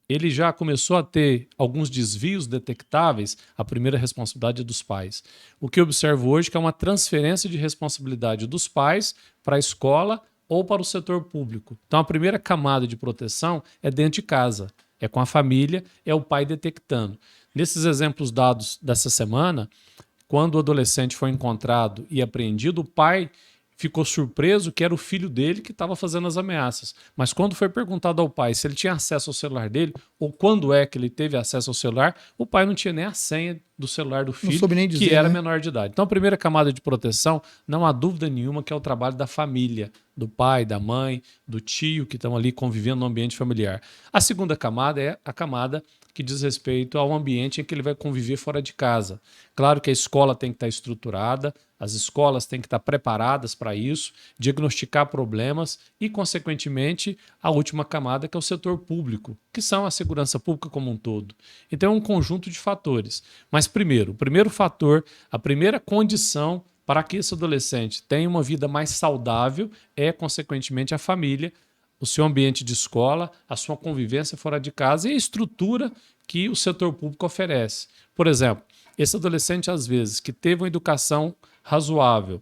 Ele já começou a ter alguns desvios detectáveis, a primeira responsabilidade é dos pais. O que eu observo hoje é que é uma transferência de responsabilidade dos pais para a escola ou para o setor público. Então, a primeira camada de proteção é dentro de casa, é com a família, é o pai detectando. Nesses exemplos dados dessa semana, quando o adolescente foi encontrado e apreendido, o pai ficou surpreso que era o filho dele que estava fazendo as ameaças. Mas quando foi perguntado ao pai se ele tinha acesso ao celular dele, ou quando é que ele teve acesso ao celular, o pai não tinha nem a senha do celular do filho, que era menor de idade. Então, a primeira camada de proteção, não há dúvida nenhuma que é o trabalho da família, do pai, da mãe, do tio, que estão ali convivendo no ambiente familiar. A segunda camada é a camada que diz respeito ao ambiente em que ele vai conviver fora de casa. Claro que a escola tem que estar estruturada, as escolas têm que estar preparadas para isso, diagnosticar problemas e, consequentemente, a última camada, que é o setor público, que são a segurança pública como um todo. Então, é um conjunto de fatores. Mas, primeiro, o primeiro fator, a primeira condição para que esse adolescente tenha uma vida mais saudável é, consequentemente, a família, o seu ambiente de escola, a sua convivência fora de casa e a estrutura que o setor público oferece. Por exemplo, esse adolescente, às vezes, que teve uma educação razoável,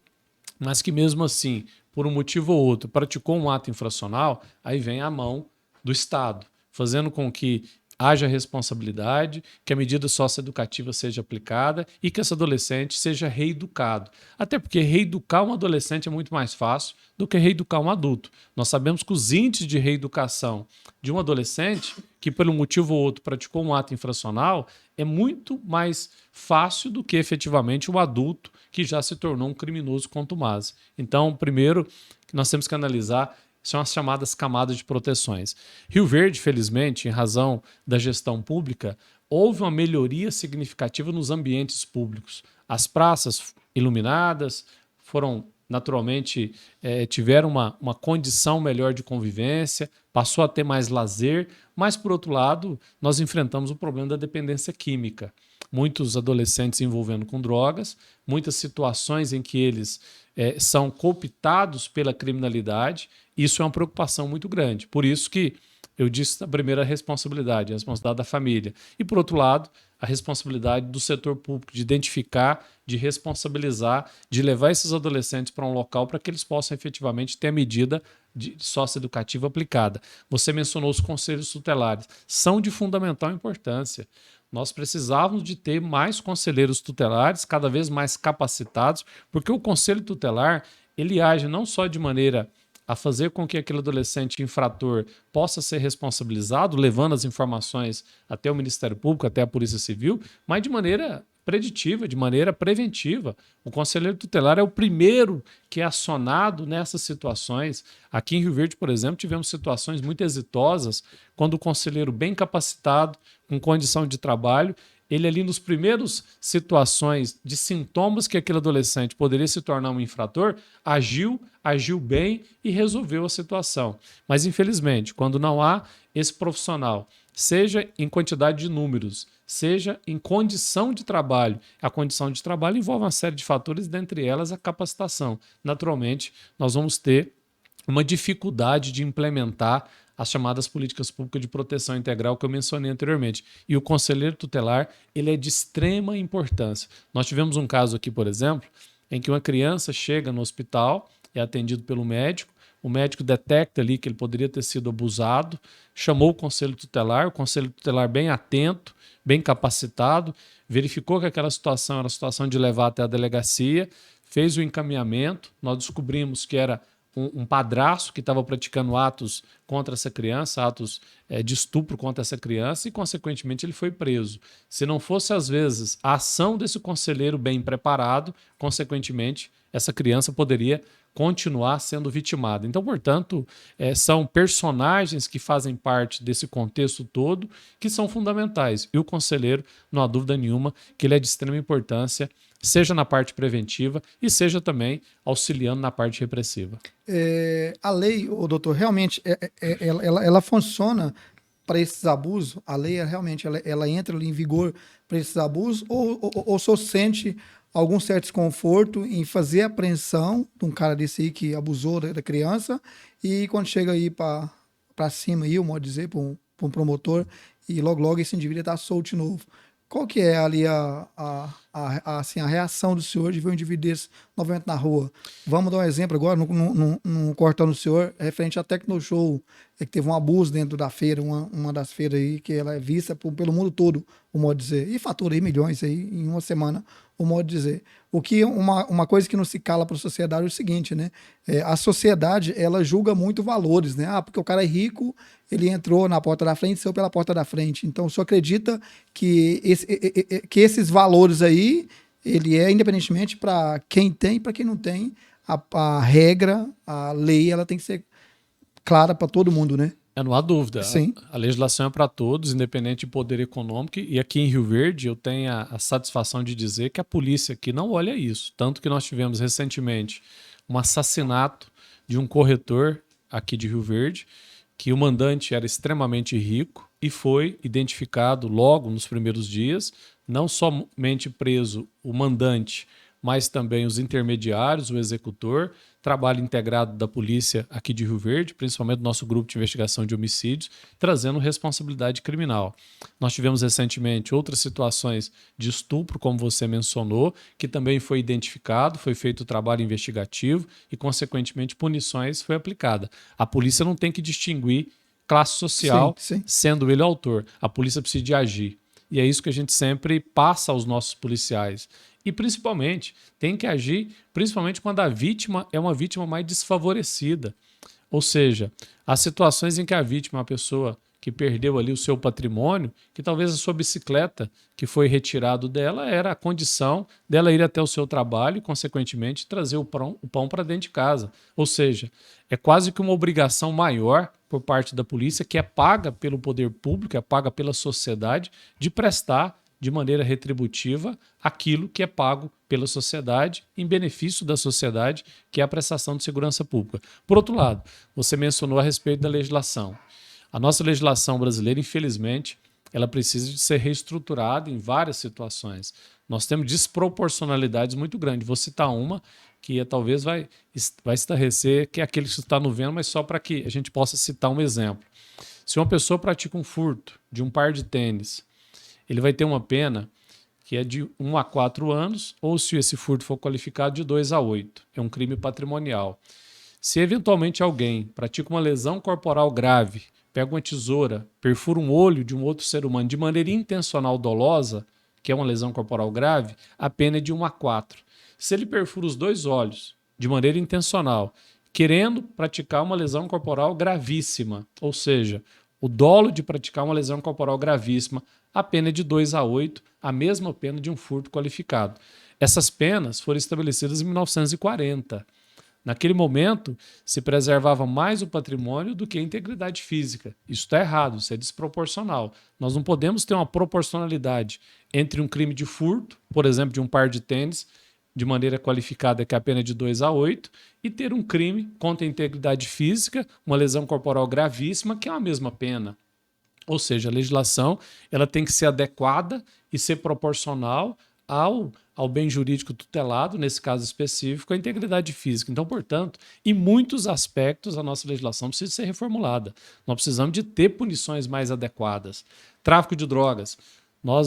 mas que mesmo assim, por um motivo ou outro, praticou um ato infracional, aí vem a mão do Estado, fazendo com que haja responsabilidade, que a medida socioeducativa seja aplicada e que esse adolescente seja reeducado. Até porque reeducar um adolescente é muito mais fácil do que reeducar um adulto. Nós sabemos que os índices de reeducação de um adolescente que, por um motivo ou outro, praticou um ato infracional é muito mais fácil do que efetivamente um adulto que já se tornou um criminoso contumaz. Então, primeiro, nós temos que analisar são as chamadas camadas de proteções. Rio Verde, felizmente, em razão da gestão pública, houve uma melhoria significativa nos ambientes públicos. As praças iluminadas foram naturalmente tiveram uma condição melhor de convivência, passou a ter mais lazer, mas, por outro lado, nós enfrentamos o problema da dependência química. Muitos adolescentes se envolvendo com drogas, muitas situações em que eles são cooptados pela criminalidade. Isso é uma preocupação muito grande. Por isso que eu disse a primeira responsabilidade, a responsabilidade da família. E, por outro lado, a responsabilidade do setor público de identificar, de responsabilizar, de levar esses adolescentes para um local para que eles possam efetivamente ter a medida socioeducativa aplicada. Você mencionou os conselhos tutelares. São de fundamental importância. Nós precisávamos de ter mais conselheiros tutelares, cada vez mais capacitados, porque o conselho tutelar ele age não só de maneira a fazer com que aquele adolescente infrator possa ser responsabilizado, levando as informações até o Ministério Público, até a Polícia Civil, mas de maneira preditiva, de maneira preventiva. O conselheiro tutelar é o primeiro que é acionado nessas situações. Aqui em Rio Verde, por exemplo, tivemos situações muito exitosas quando o conselheiro bem capacitado, com condição de trabalho, ele ali nos primeiros situações de sintomas que aquele adolescente poderia se tornar um infrator, agiu bem e resolveu a situação. Mas, infelizmente, quando não há esse profissional, seja em quantidade de números, seja em condição de trabalho, a condição de trabalho envolve uma série de fatores, dentre elas a capacitação. Naturalmente, nós vamos ter uma dificuldade de implementar as chamadas políticas públicas de proteção integral que eu mencionei anteriormente. E o conselheiro tutelar, ele é de extrema importância. Nós tivemos um caso aqui, por exemplo, em que uma criança chega no hospital, é atendido pelo médico, o médico detecta ali que ele poderia ter sido abusado, chamou o conselho tutelar bem atento, bem capacitado, verificou que aquela situação era a situação de levar até a delegacia, fez o encaminhamento, nós descobrimos que era um padrasto que estava praticando atos contra essa criança, atos de estupro contra essa criança e, consequentemente, ele foi preso. Se não fosse, às vezes, a ação desse conselheiro bem preparado, consequentemente, essa criança poderia continuar sendo vitimada. Então, portanto, são personagens que fazem parte desse contexto todo que são fundamentais. E o conselheiro, não há dúvida nenhuma, que ele é de extrema importância, seja na parte preventiva e seja também auxiliando na parte repressiva. A lei, doutor, realmente ela funciona para esses abusos? A lei realmente ela entra ali em vigor para esses abusos ou só sente algum certo desconforto em fazer a apreensão de um cara desse aí que abusou da criança e quando chega aí para cima, aí, eu modo dizer, para um promotor e logo esse indivíduo está solto de novo. Qual que é ali assim, a reação do senhor de ver um indivíduo desse novamente na rua? Vamos dar um exemplo agora, no cortando o senhor, referente à Tecnoshow, que teve um abuso dentro da feira, uma das feiras aí, que ela é vista pelo mundo todo, o modo de dizer, e fatura aí milhões aí em uma semana, o modo de dizer. O que uma coisa que não se cala para a sociedade é o seguinte, né? A sociedade, ela julga muito valores, né? Porque o cara é rico, ele entrou na porta da frente, saiu pela porta da frente. Então, o senhor acredita que esses valores aí, ele é independentemente para quem tem e para quem não tem, a regra, a lei, ela tem que ser clara para todo mundo, né? Não há dúvida. Sim. A legislação é para todos, independente de poder econômico. E aqui em Rio Verde, eu tenho a satisfação de dizer que a polícia aqui não olha isso. Tanto que nós tivemos recentemente um assassinato de um corretor aqui de Rio Verde, que o mandante era extremamente rico e foi identificado logo nos primeiros dias, não somente preso o mandante, mas também os intermediários, o executor, trabalho integrado da polícia aqui de Rio Verde, principalmente do nosso grupo de investigação de homicídios, trazendo responsabilidade criminal. Nós tivemos recentemente outras situações de estupro, como você mencionou, que também foi identificado, foi feito o trabalho investigativo e, consequentemente, punições foi aplicada. A polícia não tem que distinguir classe social, Sim. sendo ele o autor. A polícia precisa de agir. E é isso que a gente sempre passa aos nossos policiais. E, principalmente, tem que agir, principalmente quando a vítima é uma vítima mais desfavorecida. Ou seja, há situações em que a vítima é uma pessoa que perdeu ali o seu patrimônio, que talvez a sua bicicleta que foi retirado dela era a condição dela ir até o seu trabalho e, consequentemente, trazer o pão para dentro de casa. Ou seja, é quase que uma obrigação maior por parte da polícia, que é paga pelo poder público, é paga pela sociedade, de prestar de maneira retributiva aquilo que é pago pela sociedade, em benefício da sociedade, que é a prestação de segurança pública. Por outro lado, você mencionou a respeito da legislação. A nossa legislação brasileira, infelizmente, ela precisa de ser reestruturada em várias situações. Nós temos desproporcionalidades muito grandes. Vou citar uma que talvez vai estarrecer, que é aquele que você está no vendo, mas só para que a gente possa citar um exemplo. Se uma pessoa pratica um furto de um par de tênis, ele vai ter uma pena que é de 1 a 4 anos, ou se esse furto for qualificado, de 2 a 8. É um crime patrimonial. Se eventualmente alguém pratica uma lesão corporal grave, pega uma tesoura, perfura um olho de um outro ser humano de maneira intencional dolosa, que é uma lesão corporal grave, a pena é de 1 a 4. Se ele perfura os 2 olhos de maneira intencional, querendo praticar uma lesão corporal gravíssima, ou seja, o dolo de praticar uma lesão corporal gravíssima, a pena é de 2 a 8, a mesma pena de um furto qualificado. Essas penas foram estabelecidas em 1940. Naquele momento, se preservava mais o patrimônio do que a integridade física. Isso está errado, isso é desproporcional. Nós não podemos ter uma proporcionalidade entre um crime de furto, por exemplo, de um par de tênis, de maneira qualificada, que é a pena de 2 a 8, e ter um crime contra a integridade física, uma lesão corporal gravíssima, que é a mesma pena. Ou seja, a legislação ela tem que ser adequada e ser proporcional ao bem jurídico tutelado, nesse caso específico, a integridade física. Então, portanto, em muitos aspectos, a nossa legislação precisa ser reformulada. Nós precisamos de ter punições mais adequadas. Tráfico de drogas.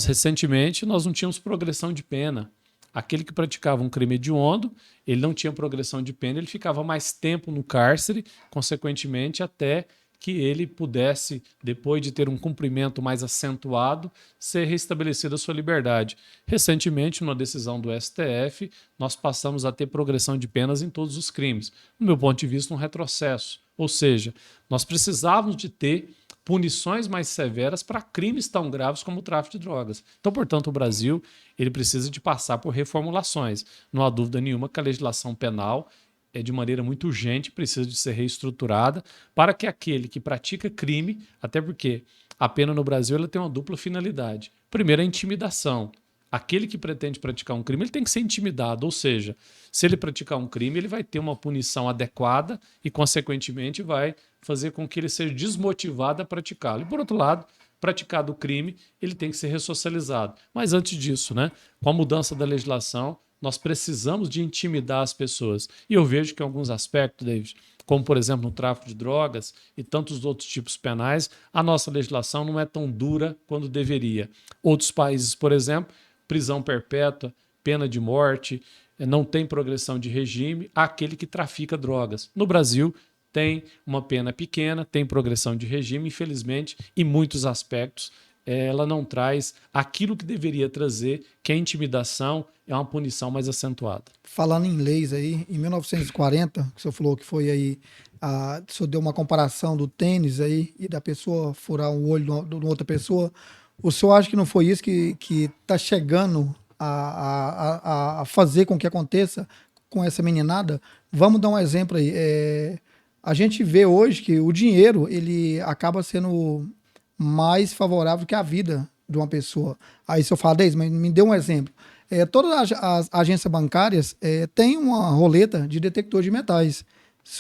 Recentemente, nós não tínhamos progressão de pena. Aquele que praticava um crime hediondo, ele não tinha progressão de pena, ele ficava mais tempo no cárcere, consequentemente, até que ele pudesse, depois de ter um cumprimento mais acentuado, ser restabelecida a sua liberdade. Recentemente, numa decisão do STF, nós passamos a ter progressão de penas em todos os crimes. No meu ponto de vista, um retrocesso. Ou seja, nós precisávamos de ter punições mais severas para crimes tão graves como o tráfico de drogas. Então, portanto, o Brasil ele precisa de passar por reformulações. Não há dúvida nenhuma que a legislação penal de maneira muito urgente, precisa de ser reestruturada para que aquele que pratica crime, até porque a pena no Brasil ela tem uma dupla finalidade. Primeiro, a intimidação. Aquele que pretende praticar um crime, ele tem que ser intimidado, ou seja, se ele praticar um crime, ele vai ter uma punição adequada e, consequentemente, vai fazer com que ele seja desmotivado a praticá-lo. E, por outro lado, praticado o crime, ele tem que ser ressocializado. Mas antes disso, com a mudança da legislação, nós precisamos de intimidar as pessoas. E eu vejo que em alguns aspectos, David, como por exemplo no tráfico de drogas e tantos outros tipos penais, a nossa legislação não é tão dura quanto deveria. Outros países, por exemplo, prisão perpétua, pena de morte, não tem progressão de regime àquele que trafica drogas. No Brasil, tem uma pena pequena, tem progressão de regime, infelizmente, em muitos aspectos, ela não traz aquilo que deveria trazer, que é a intimidação, é uma punição mais acentuada. Falando em leis aí, em 1940, que o senhor falou que foi aí, o senhor deu uma comparação do tênis aí e da pessoa furar um olho de outra pessoa, o senhor acha que não foi isso que está chegando a fazer com que aconteça com essa meninada? Vamos dar um exemplo aí. A gente vê hoje que o dinheiro ele acaba sendo mais favorável que a vida de uma pessoa. Aí se eu falar, Deis, mas me dê um exemplo. Todas as agências bancárias têm uma roleta de detector de metais.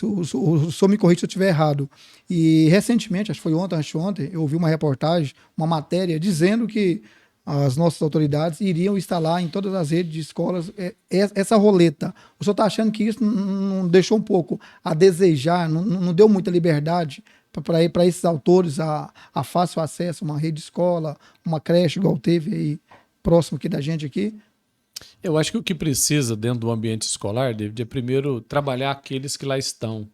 O senhor me corrija se eu estiver errado. E recentemente, acho que foi ontem, anteontem, eu ouvi uma reportagem, uma matéria, dizendo que as nossas autoridades iriam instalar em todas as redes de escolas essa roleta. O senhor está achando que isso não deixou um pouco a desejar, não deu muita liberdade para esses autores a fácil acesso a uma rede de escola, uma creche, igual teve aí próximo aqui da gente aqui? Eu acho que o que precisa dentro do ambiente escolar, David, é primeiro trabalhar aqueles que lá estão,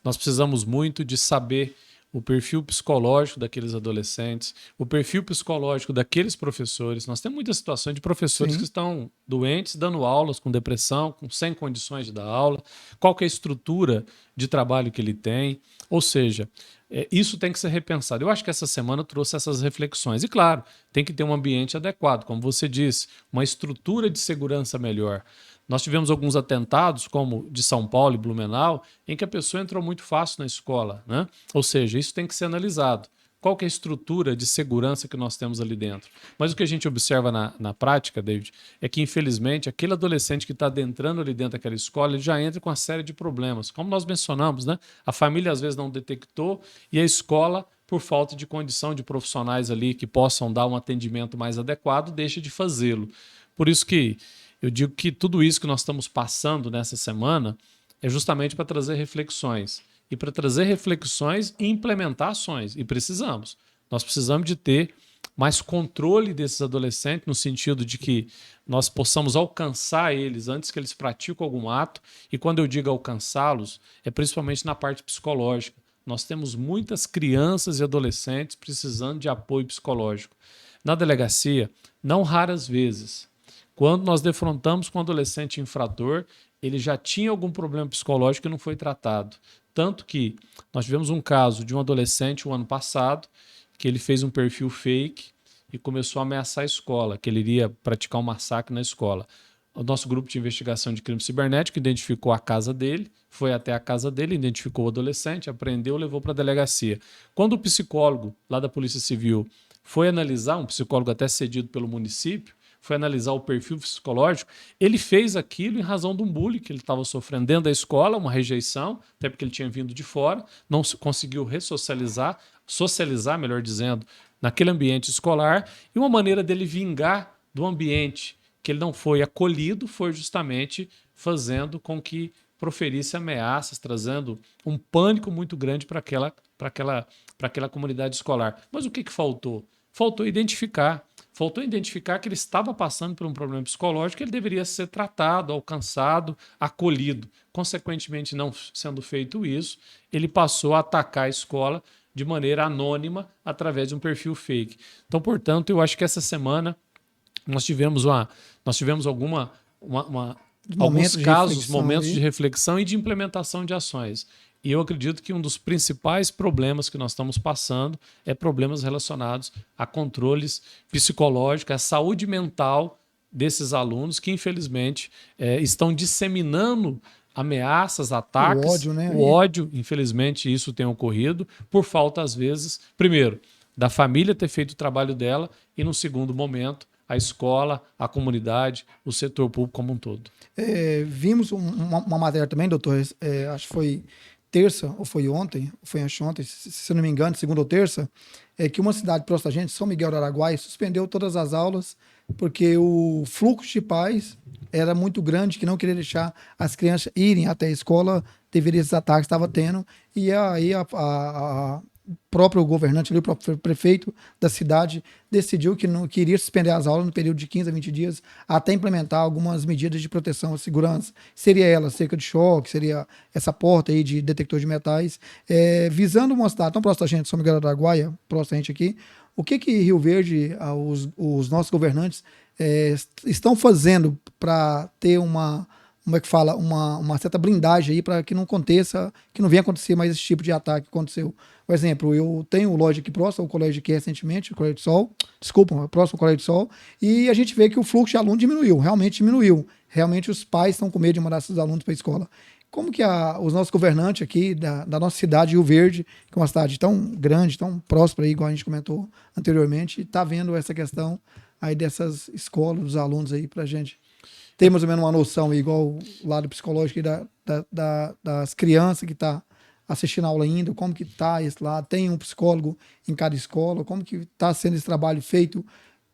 Nós precisamos muito de saber o perfil psicológico daqueles adolescentes, o perfil psicológico daqueles professores. Nós temos muitas situações de professores que estão doentes, dando aulas com depressão, sem condições de dar aula, qual que é a estrutura de trabalho que ele tem, ou seja, isso tem que ser repensado. Eu acho que essa semana trouxe essas reflexões. E claro, tem que ter um ambiente adequado, como você disse, uma estrutura de segurança melhor. Nós tivemos alguns atentados, como de São Paulo e Blumenau, em que a pessoa entrou muito fácil na escola, Ou seja, isso tem que ser analisado. qual que é a estrutura de segurança que nós temos ali dentro. Mas o que a gente observa na prática, David, é que, infelizmente, aquele adolescente que está adentrando ali dentro daquela escola, ele já entra com uma série de problemas. Como nós mencionamos, né? A família às vezes não detectou e a escola, por falta de condição de profissionais ali que possam dar um atendimento mais adequado, deixa de fazê-lo. Por isso que eu digo que tudo isso que nós estamos passando nessa semana é justamente para trazer reflexões. E para trazer reflexões e implementar ações. E precisamos. Nós precisamos de ter mais controle desses adolescentes, no sentido de que nós possamos alcançar eles antes que eles pratiquem algum ato. E quando eu digo alcançá-los, é principalmente na parte psicológica. Nós temos muitas crianças e adolescentes precisando de apoio psicológico. Na delegacia, não raras vezes, quando nós defrontamos com um adolescente infrator, ele já tinha algum problema psicológico que não foi tratado. Tanto que nós tivemos um caso de um adolescente o ano passado, que ele fez um perfil fake e começou a ameaçar a escola, que ele iria praticar um massacre na escola. O nosso grupo de investigação de crime cibernético identificou a casa dele, foi até a casa dele, identificou o adolescente, apreendeu, levou para a delegacia. Quando o psicólogo lá da Polícia Civil foi analisar, um psicólogo até cedido pelo município, foi analisar o perfil psicológico, ele fez aquilo em razão de um bullying que ele estava sofrendo dentro da escola, uma rejeição, até porque ele tinha vindo de fora, não conseguiu socializar, melhor dizendo, naquele ambiente escolar, e uma maneira dele vingar do ambiente que ele não foi acolhido foi justamente fazendo com que proferisse ameaças, trazendo um pânico muito grande para aquela comunidade escolar. Mas o que faltou? Faltou identificar que ele estava passando por um problema psicológico, que ele deveria ser tratado, alcançado, acolhido. Consequentemente, não sendo feito isso, ele passou a atacar a escola de maneira anônima através de um perfil fake. Então, portanto, eu acho que essa semana nós tivemos alguns casos, momentos de reflexão e de implementação de ações. E eu acredito que um dos principais problemas que nós estamos passando é problemas relacionados a controles psicológicos, a saúde mental desses alunos que, infelizmente, estão disseminando ameaças, ataques, o ódio, né? O ódio, infelizmente, isso tem ocorrido por falta, às vezes, primeiro, da família ter feito o trabalho dela e, no segundo momento, a escola, a comunidade, o setor público como um todo. Vimos uma matéria também, doutor, acho que foi terça, ou foi ontem, se eu não me engano, segunda ou terça, que uma cidade próxima da gente, São Miguel do Araguaia, suspendeu todas as aulas porque o fluxo de pais era muito grande, que não queria deixar as crianças irem até a escola devido a esses ataques que estava tendo, e aí o próprio governante, o próprio prefeito da cidade decidiu que não queria suspender as aulas no período de 15 a 20 dias até implementar algumas medidas de proteção e segurança. Seria ela cerca de choque, seria essa porta aí de detector de metais, visando uma cidade tão próxima da gente, São Miguel do Araguaia, próxima da gente aqui. O que Rio Verde, os nossos governantes estão fazendo para ter uma certa blindagem aí para que não aconteça, que não venha acontecer mais esse tipo de ataque que aconteceu. Por exemplo, eu tenho um loja aqui próximo, o colégio aqui recentemente, o Colégio de Sol, próximo ao Colégio de Sol, e a gente vê que o fluxo de alunos realmente diminuiu. Realmente os pais estão com medo de mandar seus alunos para a escola. Como que os nossos governantes aqui da nossa cidade, Rio Verde, que é uma cidade tão grande, tão próspera, aí, igual a gente comentou anteriormente, está vendo essa questão aí dessas escolas, dos alunos aí para a gente ter mais ou menos uma noção, igual o lado psicológico das crianças que está assistindo a aula ainda, como que está esse lado, tem um psicólogo em cada escola, como que está sendo esse trabalho feito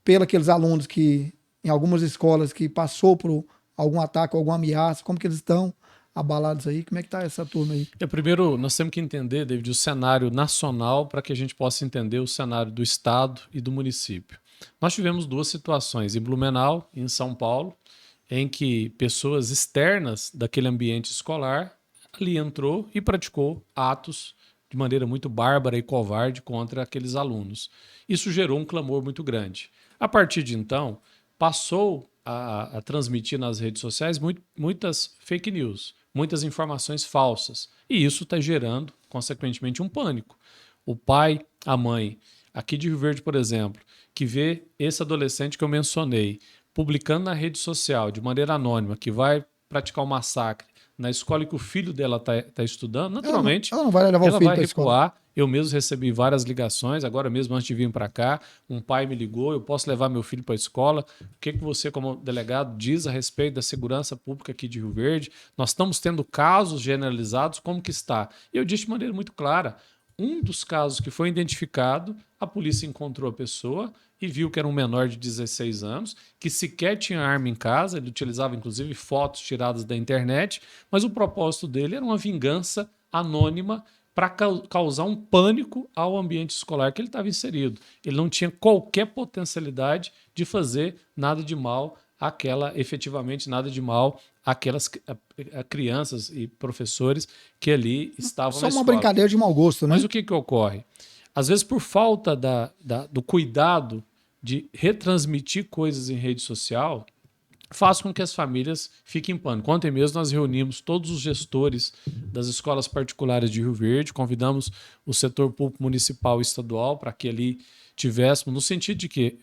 pelos aqueles alunos que, em algumas escolas, que passou por algum ataque, alguma ameaça, como que eles estão abalados aí, como é que está essa turma aí? Primeiro, nós temos que entender, David, o cenário nacional para que a gente possa entender o cenário do estado e do município. Nós tivemos duas situações, em Blumenau e em São Paulo, em que pessoas externas daquele ambiente escolar ali entrou e praticou atos de maneira muito bárbara e covarde contra aqueles alunos. Isso gerou um clamor muito grande. A partir de então, passou a transmitir nas redes sociais muitas fake news, muitas informações falsas. E isso está gerando, consequentemente, um pânico. O pai, a mãe, aqui de Rio Verde, por exemplo, que vê esse adolescente que eu mencionei, publicando na rede social de maneira anônima que vai praticar um massacre na escola que o filho dela está estudando, naturalmente ela não vai levar o filho para a escola. Eu mesmo recebi várias ligações, agora mesmo antes de vir para cá, um pai me ligou, eu posso levar meu filho para a escola? O que você, como delegado, diz a respeito da segurança pública aqui de Rio Verde? Nós estamos tendo casos generalizados, como que está? E eu disse de maneira muito clara, um dos casos que foi identificado, a polícia encontrou a pessoa e viu que era um menor de 16 anos, que sequer tinha arma em casa, ele utilizava inclusive fotos tiradas da internet, mas o propósito dele era uma vingança anônima para causar um pânico ao ambiente escolar que ele estava inserido. Ele não tinha qualquer potencialidade de fazer nada de mal efetivamente nada de mal àquelas crianças e professores que ali estavam Só na uma escola. brincadeira de mau gosto, né? Mas o que ocorre? Às vezes, por falta do cuidado de retransmitir coisas em rede social, faz com que as famílias fiquem em pânico. Ontem mesmo nós reunimos todos os gestores das escolas particulares de Rio Verde, convidamos o setor público municipal e estadual para que ali tivéssemos, no sentido de que,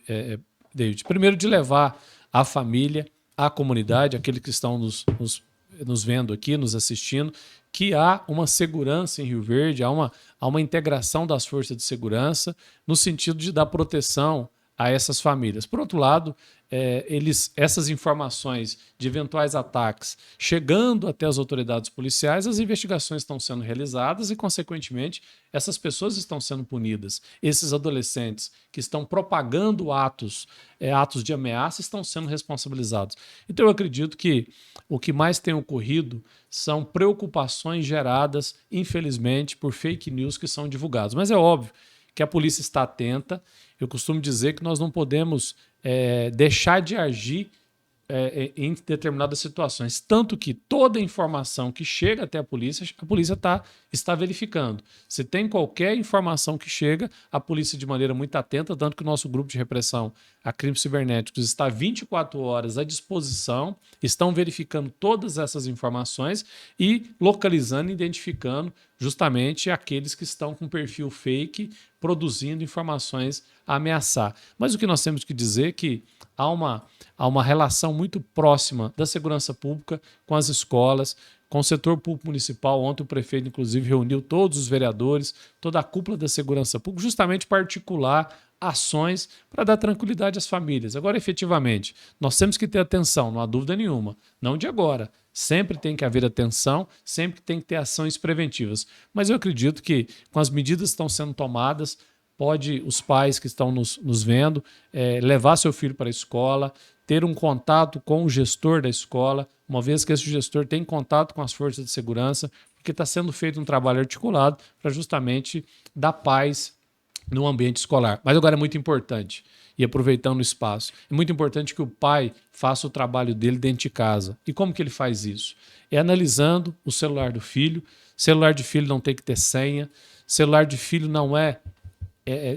David, primeiro de levar a família, a comunidade, aqueles que estão nos vendo aqui, nos assistindo, que há uma segurança em Rio Verde, há uma integração das forças de segurança no sentido de dar proteção a essas famílias. Por outro lado, essas informações de eventuais ataques chegando até as autoridades policiais, as investigações estão sendo realizadas e, consequentemente, essas pessoas estão sendo punidas. Esses adolescentes que estão propagando atos de ameaça estão sendo responsabilizados. Então, eu acredito que o que mais tem ocorrido são preocupações geradas, infelizmente, por fake news que são divulgados. Mas é óbvio que a polícia está atenta. Eu costumo dizer que nós não podemos deixar de agir em determinadas situações. Tanto que toda informação que chega até a polícia está verificando. Se tem qualquer informação que chega, a polícia, de maneira muito atenta, tanto que o nosso grupo de repressão a crimes cibernéticos está 24 horas à disposição, estão verificando todas essas informações e localizando, identificando justamente aqueles que estão com perfil fake, produzindo informações a ameaçar. Mas o que nós temos que dizer é que há uma relação muito próxima da segurança pública com as escolas, com o setor público municipal. Ontem o prefeito, inclusive, reuniu todos os vereadores, toda a cúpula da segurança pública, justamente para articular ações para dar tranquilidade às famílias. Agora, efetivamente, nós temos que ter atenção, não há dúvida nenhuma, não de agora. Sempre tem que haver atenção, sempre tem que ter ações preventivas. Mas eu acredito que, com as medidas que estão sendo tomadas, pode os pais que estão nos vendo levar seu filho para a escola, ter um contato com o gestor da escola, uma vez que esse gestor tem contato com as forças de segurança, porque está sendo feito um trabalho articulado para justamente dar paz no ambiente escolar. Mas agora é muito importante, e aproveitando o espaço, é muito importante que o pai faça o trabalho dele dentro de casa. E como que ele faz isso? É analisando o celular do filho. Celular de filho não tem que ter senha. Celular de filho não é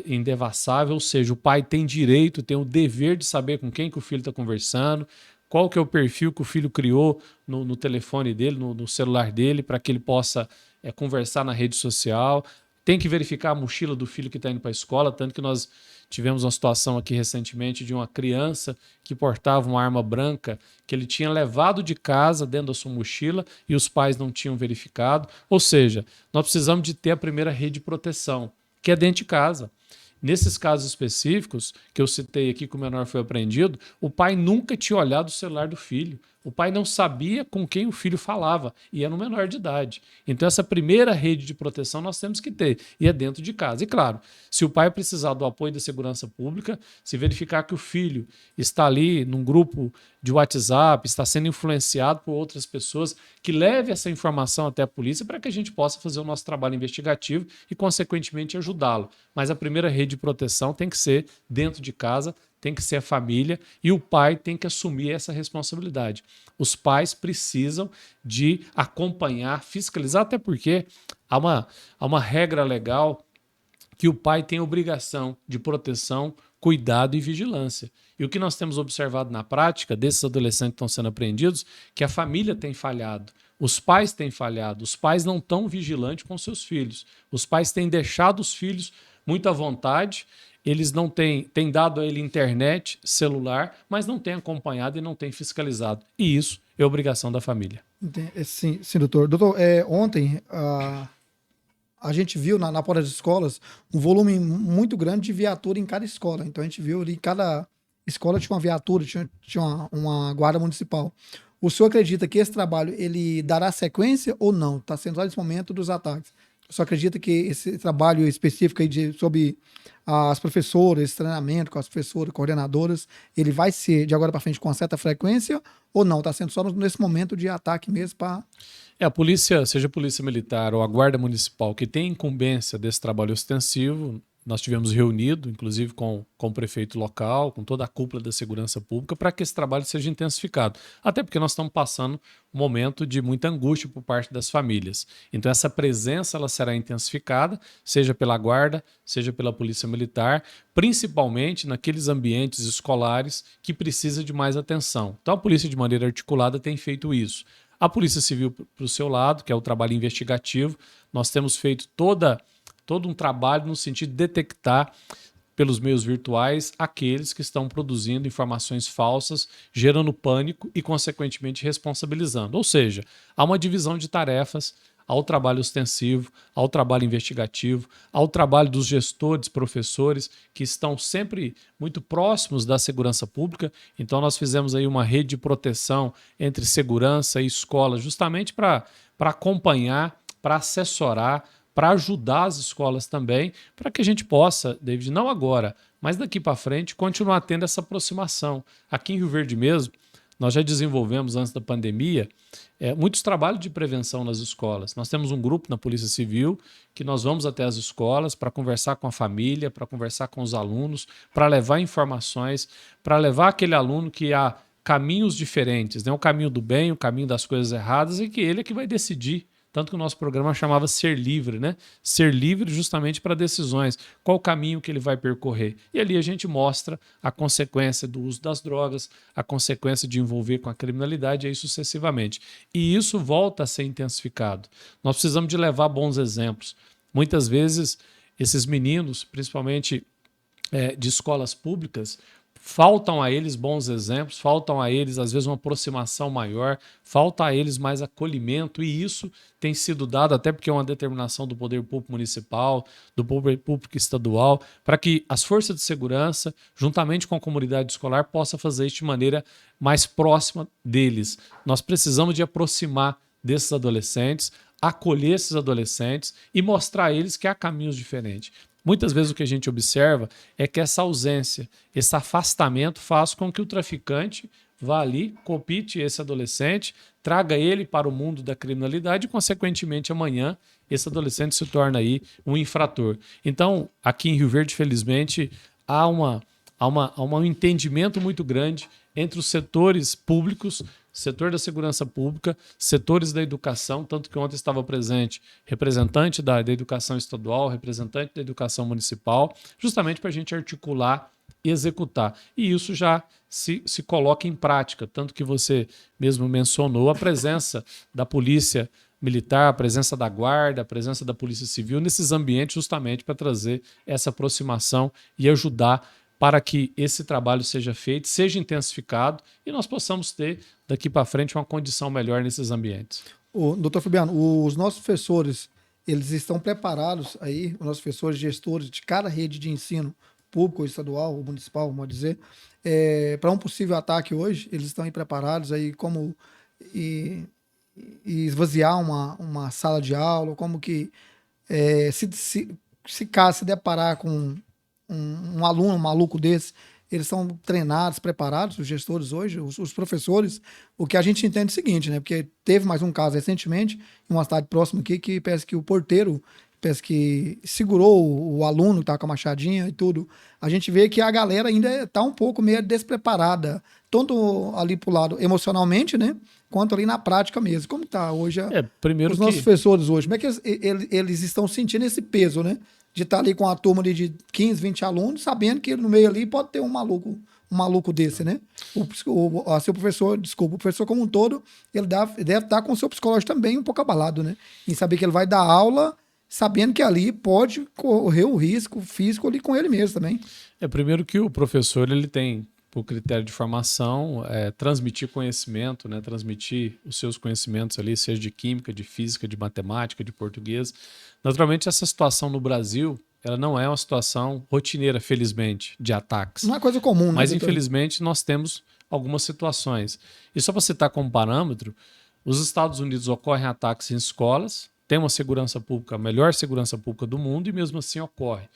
indevassável, ou seja, o pai tem direito, tem o dever de saber com quem que o filho está conversando, qual que é o perfil que o filho criou no telefone dele, no celular dele, para que ele possa conversar na rede social. Tem que verificar a mochila do filho que está indo para a escola, tanto que nós tivemos uma situação aqui recentemente de uma criança que portava uma arma branca que ele tinha levado de casa dentro da sua mochila e os pais não tinham verificado. Ou seja, nós precisamos de ter a primeira rede de proteção, que é dentro de casa. Nesses casos específicos que eu citei aqui que o menor foi apreendido, o pai nunca tinha olhado o celular do filho. O pai não sabia com quem o filho falava e era um menor de idade. Então essa primeira rede de proteção nós temos que ter e é dentro de casa. E claro, se o pai precisar do apoio da segurança pública, se verificar que o filho está ali num grupo de WhatsApp, está sendo influenciado por outras pessoas, que leve essa informação até a polícia para que a gente possa fazer o nosso trabalho investigativo e, consequentemente, ajudá-lo. Mas a primeira rede de proteção tem que ser dentro de casa, tem que ser a família e o pai tem que assumir essa responsabilidade. Os pais precisam de acompanhar, fiscalizar, até porque há uma regra legal que o pai tem obrigação de proteção, cuidado e vigilância. E o que nós temos observado na prática desses adolescentes que estão sendo apreendidos, que a família tem falhado, os pais têm falhado, os pais não estão vigilantes com seus filhos, os pais têm deixado os filhos muito à vontade, eles não têm dado a ele internet, celular, mas não têm acompanhado e não têm fiscalizado. E isso é obrigação da família. Sim, doutor. Doutor, ontem a gente viu na porta das escolas um volume muito grande de viatura em cada escola. Então a gente viu ali, cada escola tinha uma viatura, tinha uma guarda municipal. O senhor acredita que esse trabalho ele dará sequência ou não? Está sendo só nesse momento dos ataques. O senhor acredita que esse trabalho específico aí sobre as professoras, esse treinamento com as professoras, coordenadoras, ele vai ser de agora para frente com uma certa frequência ou não? Está sendo só nesse momento de ataque mesmo para... A polícia, seja a polícia militar ou a guarda municipal que tem incumbência desse trabalho ostensivo, nós tivemos reunido, inclusive com o prefeito local, com toda a cúpula da segurança pública, para que esse trabalho seja intensificado. Até porque nós estamos passando um momento de muita angústia por parte das famílias. Então essa presença ela será intensificada, seja pela guarda, seja pela polícia militar, principalmente naqueles ambientes escolares que precisam de mais atenção. Então a polícia, de maneira articulada, tem feito isso. A Polícia Civil, para o seu lado, que é o trabalho investigativo, nós temos feito todo um trabalho no sentido de detectar pelos meios virtuais aqueles que estão produzindo informações falsas, gerando pânico e, consequentemente, responsabilizando. Ou seja, há uma divisão de tarefas ao trabalho ostensivo, ao trabalho investigativo, ao trabalho dos gestores, professores, que estão sempre muito próximos da segurança pública. Então nós fizemos aí uma rede de proteção entre segurança e escola, justamente para acompanhar, para assessorar, para ajudar as escolas também, para que a gente possa, David, não agora, mas daqui para frente, continuar tendo essa aproximação. Aqui em Rio Verde mesmo, nós já desenvolvemos, antes da pandemia, muitos trabalhos de prevenção nas escolas. Nós temos um grupo na Polícia Civil que nós vamos até as escolas para conversar com a família, para conversar com os alunos, para levar informações, para levar aquele aluno que há caminhos diferentes, né? O caminho do bem, o caminho das coisas erradas, e que ele é que vai decidir. Tanto que o nosso programa chamava Ser Livre, né? Ser livre justamente para decisões. Qual o caminho que ele vai percorrer? E ali a gente mostra a consequência do uso das drogas, a consequência de envolver com a criminalidade e aí sucessivamente. E isso volta a ser intensificado. Nós precisamos de levar bons exemplos. Muitas vezes, esses meninos, principalmente de escolas públicas, faltam a eles bons exemplos, faltam a eles, às vezes, uma aproximação maior, falta a eles mais acolhimento, e isso tem sido dado até porque é uma determinação do Poder Público Municipal, do Poder Público Estadual, para que as forças de segurança, juntamente com a comunidade escolar, possa fazer isso de maneira mais próxima deles. Nós precisamos de aproximar desses adolescentes, acolher esses adolescentes e mostrar a eles que há caminhos diferentes. Muitas vezes o que a gente observa é que essa ausência, esse afastamento faz com que o traficante vá ali, copite esse adolescente, traga ele para o mundo da criminalidade e, consequentemente, amanhã esse adolescente se torna aí um infrator. Então, aqui em Rio Verde, felizmente, há um entendimento muito grande entre os setores públicos, setor da segurança pública, setores da educação, tanto que ontem estava presente representante da educação estadual, representante da educação municipal, justamente para a gente articular e executar. E isso já se coloca em prática, tanto que você mesmo mencionou a presença da polícia militar, a presença da guarda, a presença da polícia civil nesses ambientes justamente para trazer essa aproximação e ajudar para que esse trabalho seja feito, seja intensificado e nós possamos ter daqui para frente uma condição melhor nesses ambientes. Doutor Fabiano, os nossos professores, eles estão preparados aí, os nossos professores, gestores de cada rede de ensino, público, estadual ou municipal, vamos dizer, para um possível ataque hoje, eles estão aí preparados aí como e esvaziar uma sala de aula, como que se caso se deparar com um aluno maluco desse, eles são treinados, preparados, os gestores hoje, os professores. O que a gente entende é o seguinte, né? Porque teve mais um caso recentemente, em uma cidade próxima aqui, que parece que o porteiro segurou o aluno que estava com a machadinha e tudo. A gente vê que a galera ainda está um pouco meio despreparada, tanto ali pro lado emocionalmente, né? Quanto ali na prática mesmo. Como está hoje os nossos professores hoje? Como é que eles estão sentindo esse peso, né? De estar ali com uma turma de 15, 20 alunos, sabendo que no meio ali pode ter um maluco desse, né? O professor como um todo, ele deve estar com o seu psicológico também um pouco abalado, né? Em saber que ele vai dar aula, sabendo que ali pode correr o risco físico ali com ele mesmo também. Primeiro que o professor, ele tem por critério de formação, transmitir conhecimento, né? Transmitir os seus conhecimentos ali, seja de química, de física, de matemática, de português. Naturalmente, essa situação no Brasil, ela não é uma situação rotineira, felizmente, de ataques. Não é coisa comum, né, Mas, doutor? infelizmente, nós temos algumas situações. E só para citar como parâmetro, os Estados Unidos ocorrem ataques em escolas, tem uma segurança pública, a melhor segurança pública do mundo, e mesmo assim ocorre.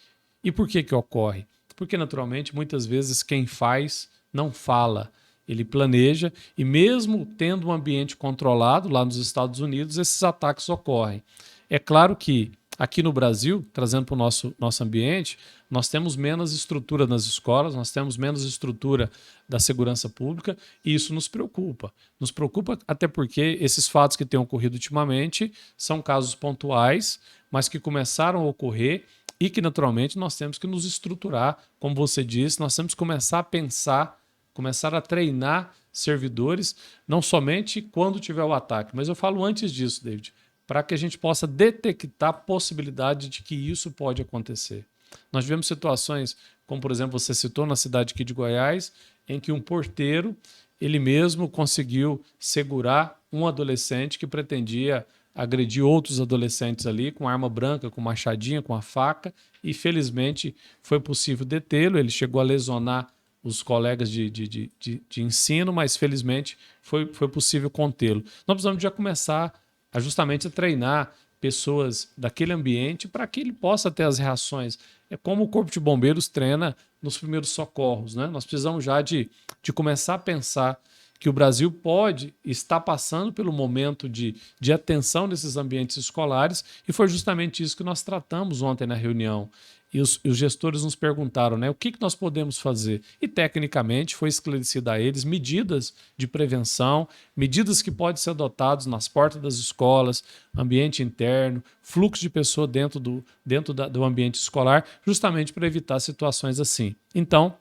E por que que ocorre? Porque, naturalmente, muitas vezes quem faz não fala, ele planeja, e mesmo tendo um ambiente controlado lá nos Estados Unidos, esses ataques ocorrem. É claro que aqui no Brasil, trazendo para o nosso ambiente, nós temos menos estrutura nas escolas, nós temos menos estrutura da segurança pública, e isso nos preocupa. Nos preocupa até porque esses fatos que têm ocorrido ultimamente são casos pontuais, mas que começaram a ocorrer e que, naturalmente, nós temos que nos estruturar. Como você disse, nós temos que começar a pensar, começar a treinar servidores, não somente quando tiver o ataque, mas eu falo antes disso, David, para que a gente possa detectar a possibilidade de que isso pode acontecer. Nós tivemos situações, como por exemplo você citou na cidade aqui de Goiás, em que um porteiro, ele mesmo conseguiu segurar um adolescente que pretendia agredir outros adolescentes ali com arma branca, com machadinha, com a faca, e felizmente foi possível detê-lo. Ele chegou a lesionar os colegas de ensino, mas felizmente foi possível contê-lo. Nós precisamos já começar justamente a treinar pessoas daquele ambiente para que ele possa ter as reações. É como o Corpo de Bombeiros treina nos primeiros socorros, né? Nós precisamos já de começar a pensar que o Brasil pode estar passando pelo momento de atenção nesses ambientes escolares, e foi justamente isso que nós tratamos ontem na reunião. E os gestores nos perguntaram, né, o que nós podemos fazer? E, tecnicamente, foi esclarecido a eles medidas de prevenção, medidas que podem ser adotadas nas portas das escolas, ambiente interno, fluxo de pessoa dentro do ambiente escolar, justamente para evitar situações assim. Então,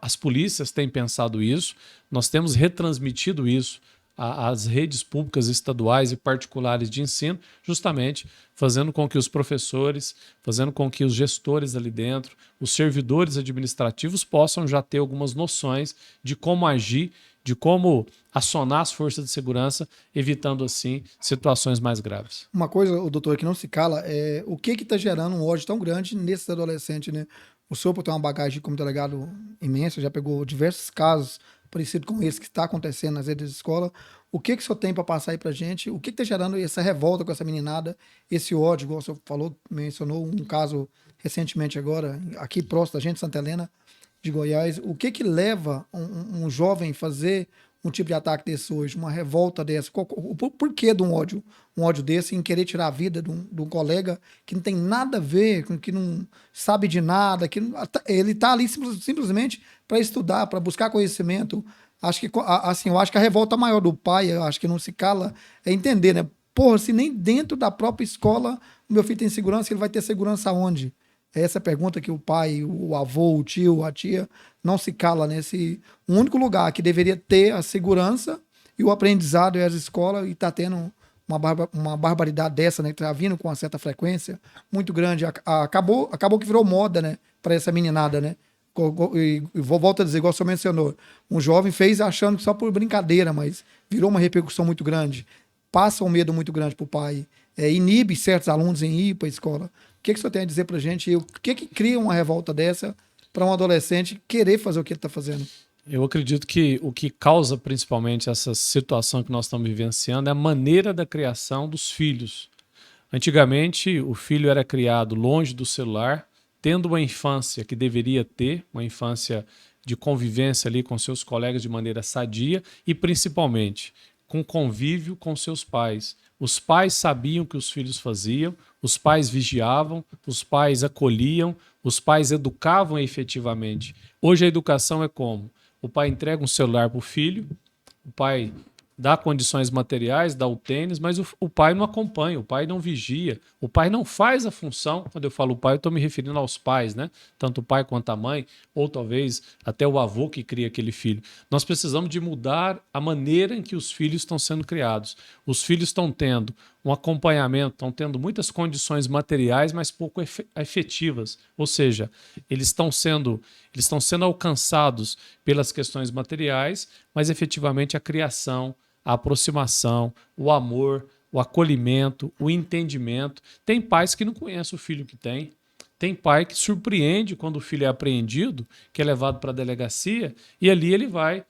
as polícias têm pensado isso, nós temos retransmitido isso às redes públicas estaduais e particulares de ensino, justamente fazendo com que os professores, fazendo com que os gestores ali dentro, os servidores administrativos possam já ter algumas noções de como agir, de como acionar as forças de segurança, evitando assim situações mais graves. Uma coisa, o doutor, que não se cala, é o que está gerando um ódio tão grande nesses adolescentes, né? O senhor, por ter uma bagagem como delegado imensa, já pegou diversos casos parecidos com esse que está acontecendo nas redes de escola. O que o senhor tem para passar aí para gente? O que está gerando essa revolta com essa meninada, esse ódio, igual o senhor falou, mencionou um caso recentemente agora, aqui próximo da gente, Santa Helena de Goiás. O que leva um jovem a fazer um tipo de ataque desse hoje, uma revolta dessa? O porquê de um ódio desse em querer tirar a vida de um colega que não tem nada a ver, que não sabe de nada, ele está ali simplesmente para estudar, para buscar conhecimento. Acho que, assim, eu acho que a revolta maior do pai, eu acho que não se cala, é entender, né? Porra, se nem dentro da própria escola o meu filho tem segurança, ele vai ter segurança aonde? É essa pergunta que o pai, o avô, o tio, a tia não se cala nesse. O único lugar que deveria ter a segurança e o aprendizado é as escolas, e está tendo uma barbaridade dessa, né? Que está vindo com uma certa frequência muito grande. Acabou que virou moda, né? Para essa meninada, né? E volto a dizer, igual o senhor mencionou, um jovem fez achando que só por brincadeira, mas virou uma repercussão muito grande. Passa um medo muito grande para o pai. Inibe certos alunos em ir para a escola. O que o senhor tem a dizer para a gente? E o que cria uma revolta dessa para um adolescente querer fazer o que ele está fazendo? Eu acredito que o que causa principalmente essa situação que nós estamos vivenciando é a maneira da criação dos filhos. Antigamente, o filho era criado longe do celular, tendo uma infância que deveria ter, uma infância de convivência ali com seus colegas de maneira sadia e, principalmente, com convívio com seus pais. Os pais sabiam o que os filhos faziam, os pais vigiavam, os pais acolhiam, os pais educavam efetivamente. Hoje a educação é como? O pai entrega um celular para o filho, o pai dá condições materiais, dá o tênis, mas o pai não acompanha, o pai não vigia, o pai não faz a função. Quando eu falo pai, eu estou me referindo aos pais, né? Tanto o pai quanto a mãe, ou talvez até o avô que cria aquele filho. Nós precisamos de mudar a maneira em que os filhos estão sendo criados. Os filhos estão tendo um acompanhamento, estão tendo muitas condições materiais, mas pouco efetivas. Ou seja, eles estão sendo alcançados pelas questões materiais, mas efetivamente a criação, a aproximação, o amor, o acolhimento, o entendimento. Tem pais que não conhecem o filho que tem. Tem pai que surpreende quando o filho é apreendido, que é levado para a delegacia, e ali ele vai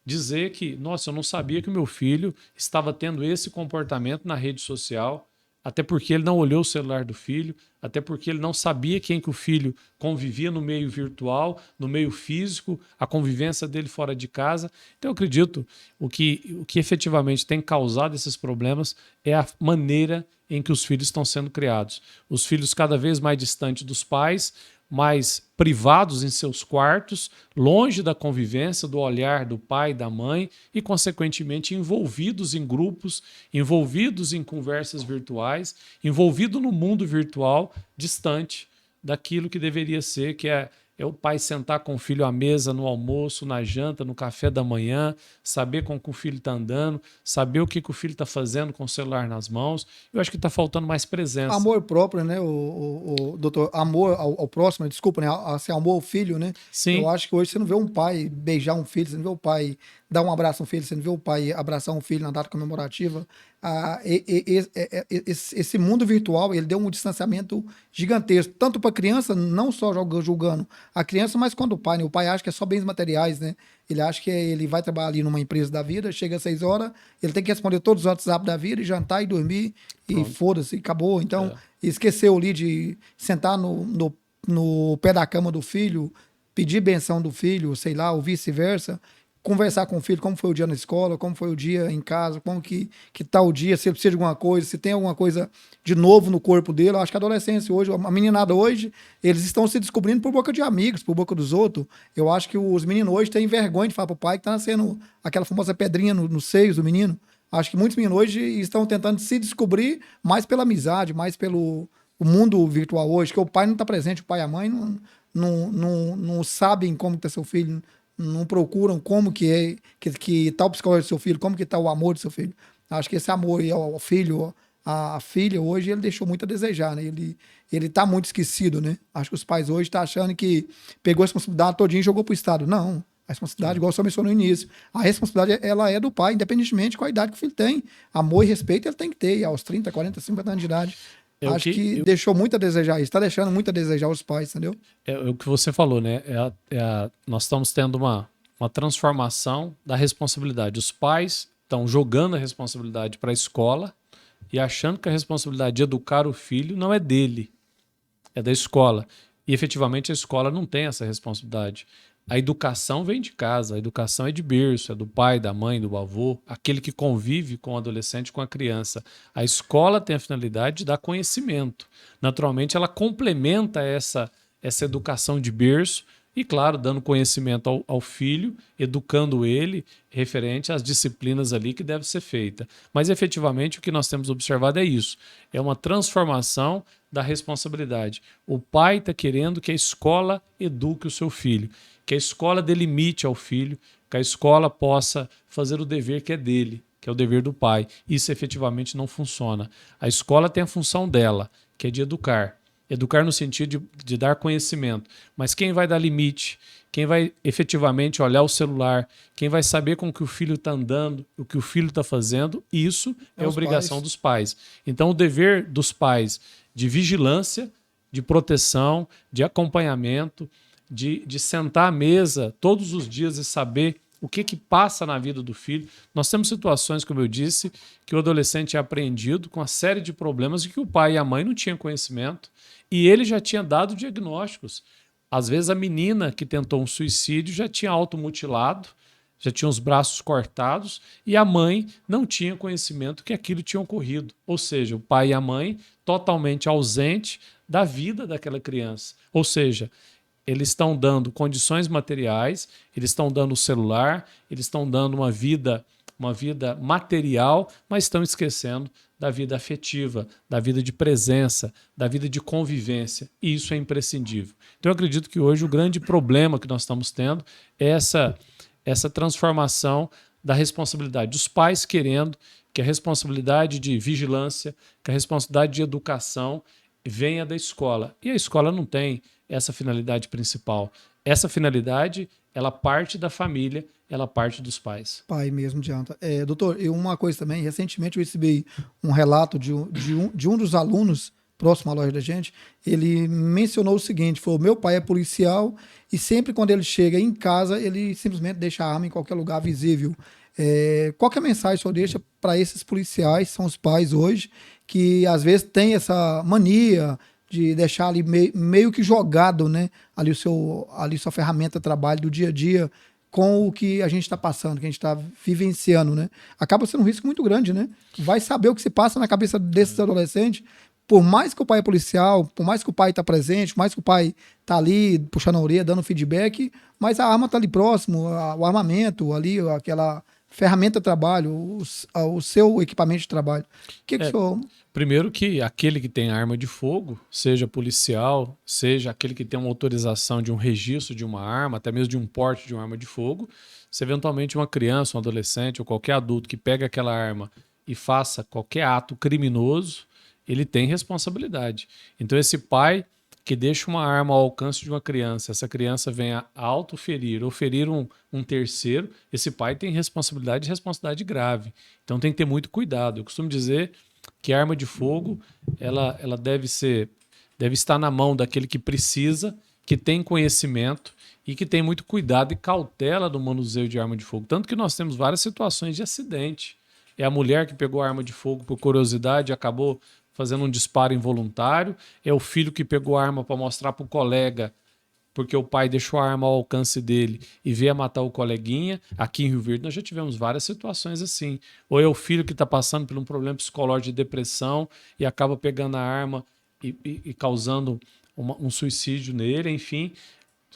dizer que, nossa, eu não sabia que o meu filho estava tendo esse comportamento na rede social, até porque ele não olhou o celular do filho, até porque ele não sabia quem que o filho convivia no meio virtual, no meio físico, a convivência dele fora de casa. Então eu acredito o que efetivamente tem causado esses problemas é a maneira em que os filhos estão sendo criados. Os filhos cada vez mais distantes dos pais, mais privados em seus quartos, longe da convivência, do olhar do pai e da mãe e, consequentemente, envolvidos em grupos, envolvidos em conversas virtuais, envolvido no mundo virtual, distante daquilo que deveria ser, que é o pai sentar com o filho à mesa no almoço, na janta, no café da manhã, saber com que o filho está andando, saber o que o filho está fazendo com o celular nas mãos. Eu acho que está faltando mais presença. Amor próprio, né, o doutor? Amor ao próximo, desculpa, né? Assim, amor ao filho, né? Sim. Eu acho que hoje você não vê um pai beijar um filho, você não vê o pai dar um abraço a um filho, você não vê o pai abraçar um filho na data comemorativa. Esse mundo virtual, ele deu um distanciamento gigantesco, tanto para a criança, não só julgando a criança, mas quando o pai, né? O pai acha que é só bens materiais, né? Ele acha que ele vai trabalhar ali numa empresa da vida, chega às 6 horas, ele tem que responder todos os WhatsApp da vida, e jantar e dormir, e foda-se, acabou. Então, esqueceu ali de sentar no pé da cama do filho, pedir benção do filho, sei lá, ou vice-versa, conversar com o filho, como foi o dia na escola, como foi o dia em casa, como que tá o dia, se ele precisa de alguma coisa, se tem alguma coisa de novo no corpo dele. Eu acho que a adolescência hoje, a meninada hoje, eles estão se descobrindo por boca de amigos, por boca dos outros. Eu acho que os meninos hoje têm vergonha de falar pro pai que tá nascendo aquela famosa pedrinha nos seios do menino. Acho que muitos meninos hoje estão tentando se descobrir mais pela amizade, mais pelo o mundo virtual hoje, que o pai não está presente, o pai e a mãe não sabem como está seu filho, não procuram como que é, que tá o psicológico do seu filho, como que tá o amor do seu filho. Acho que esse amor ao filho, a filha, hoje, ele deixou muito a desejar, né? Ele tá muito esquecido, né? Acho que os pais hoje estão achando que pegou a responsabilidade todinha e jogou pro Estado. Não. A responsabilidade, igual você mencionou no início, a responsabilidade, ela é do pai, independentemente com a idade que o filho tem. Amor e respeito ele tem que ter, aos 30, 40, 50 anos de idade. Acho que deixou muito a desejar isso, tá deixando muito a desejar os pais, entendeu? É o que você falou, né? Nós estamos tendo uma transformação da responsabilidade. Os pais estão jogando a responsabilidade para a escola e achando que a responsabilidade de educar o filho não é dele, é da escola. E efetivamente a escola não tem essa responsabilidade. A educação vem de casa, a educação é de berço, é do pai, da mãe, do avô, aquele que convive com o adolescente, com a criança. A escola tem a finalidade de dar conhecimento. Naturalmente, ela complementa essa educação de berço e, claro, dando conhecimento ao filho, educando ele referente às disciplinas ali que deve ser feita. Mas, efetivamente, o que nós temos observado é isso. É uma transformação da responsabilidade. O pai está querendo que a escola eduque o seu filho, que a escola dê limite ao filho, que a escola possa fazer o dever que é dele, que é o dever do pai. Isso efetivamente não funciona. A escola tem a função dela, que é de educar. Educar no sentido de dar conhecimento. Mas quem vai dar limite, quem vai efetivamente olhar o celular, quem vai saber com que o filho está andando, o que o filho está fazendo, isso é obrigação dos pais. Então o dever dos pais de vigilância, de proteção, de acompanhamento, de sentar à mesa todos os dias e saber o que passa na vida do filho. Nós temos situações, como eu disse, que o adolescente é apreendido com uma série de problemas de que o pai e a mãe não tinham conhecimento e ele já tinha dado diagnósticos. Às vezes a menina que tentou um suicídio já tinha automutilado, já tinha os braços cortados e a mãe não tinha conhecimento que aquilo tinha ocorrido. Ou seja, o pai e a mãe totalmente ausente da vida daquela criança. Ou seja, eles estão dando condições materiais, eles estão dando o celular, eles estão dando uma vida material, mas estão esquecendo da vida afetiva, da vida de presença, da vida de convivência. E isso é imprescindível. Então eu acredito que hoje o grande problema que nós estamos tendo é essa transformação da responsabilidade dos pais querendo que a responsabilidade de vigilância, que a responsabilidade de educação venha da escola. E a escola não tem essa finalidade principal. Essa finalidade, ela parte da família, ela parte dos pais. Pai mesmo adianta. Doutor, e uma coisa também, recentemente eu recebi um relato de um dos alunos próximo à loja da gente, ele mencionou o seguinte, falou, meu pai é policial e sempre quando ele chega em casa, ele simplesmente deixa a arma em qualquer lugar visível. Qual que é a mensagem que o senhor deixa para esses policiais, são os pais hoje, que às vezes tem essa mania de deixar ali meio que jogado, né, ali sua ferramenta de trabalho do dia a dia, com o que a gente está passando, que a gente está vivenciando, né? Acaba sendo um risco muito grande, né? Vai saber o que se passa na cabeça desses adolescentes, por mais que o pai é policial, por mais que o pai está presente, por mais que o pai está ali puxando a orelha, dando feedback, mas a arma está ali próximo, o armamento ali, aquela ferramenta de trabalho, o seu equipamento de trabalho. O que o senhor... Primeiro que aquele que tem arma de fogo, seja policial, seja aquele que tem uma autorização de um registro de uma arma, até mesmo de um porte de uma arma de fogo, se eventualmente uma criança, um adolescente ou qualquer adulto que pega aquela arma e faça qualquer ato criminoso, ele tem responsabilidade. Então esse pai que deixa uma arma ao alcance de uma criança, essa criança vem a autoferir ou ferir um terceiro, esse pai tem responsabilidade grave. Então tem que ter muito cuidado. Eu costumo dizer que a arma de fogo ela deve estar na mão daquele que precisa, que tem conhecimento e que tem muito cuidado e cautela no manuseio de arma de fogo. Tanto que nós temos várias situações de acidente. É a mulher que pegou a arma de fogo por curiosidade e acabou fazendo um disparo involuntário. É o filho que pegou a arma para mostrar para o colega porque o pai deixou a arma ao alcance dele e veio a matar o coleguinha. Aqui em Rio Verde nós já tivemos várias situações assim. Ou é o filho que está passando por um problema psicológico de depressão e acaba pegando a arma e causando um suicídio nele, enfim,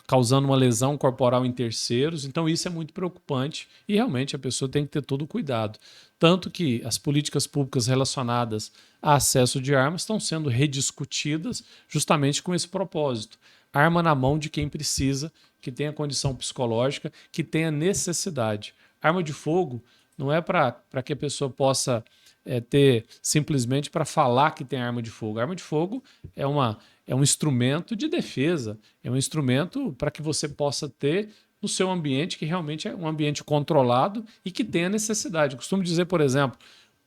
causando uma lesão corporal em terceiros. Então isso é muito preocupante e realmente a pessoa tem que ter todo o cuidado. Tanto que as políticas públicas relacionadas a acesso de armas estão sendo rediscutidas justamente com esse propósito. Arma na mão de quem precisa, que tenha condição psicológica, que tenha necessidade. Arma de fogo não é para que a pessoa possa ter simplesmente para falar que tem arma de fogo. Arma de fogo é um instrumento de defesa, é um instrumento para que você possa ter no seu ambiente, que realmente é um ambiente controlado e que tenha necessidade. Eu costumo dizer, por exemplo,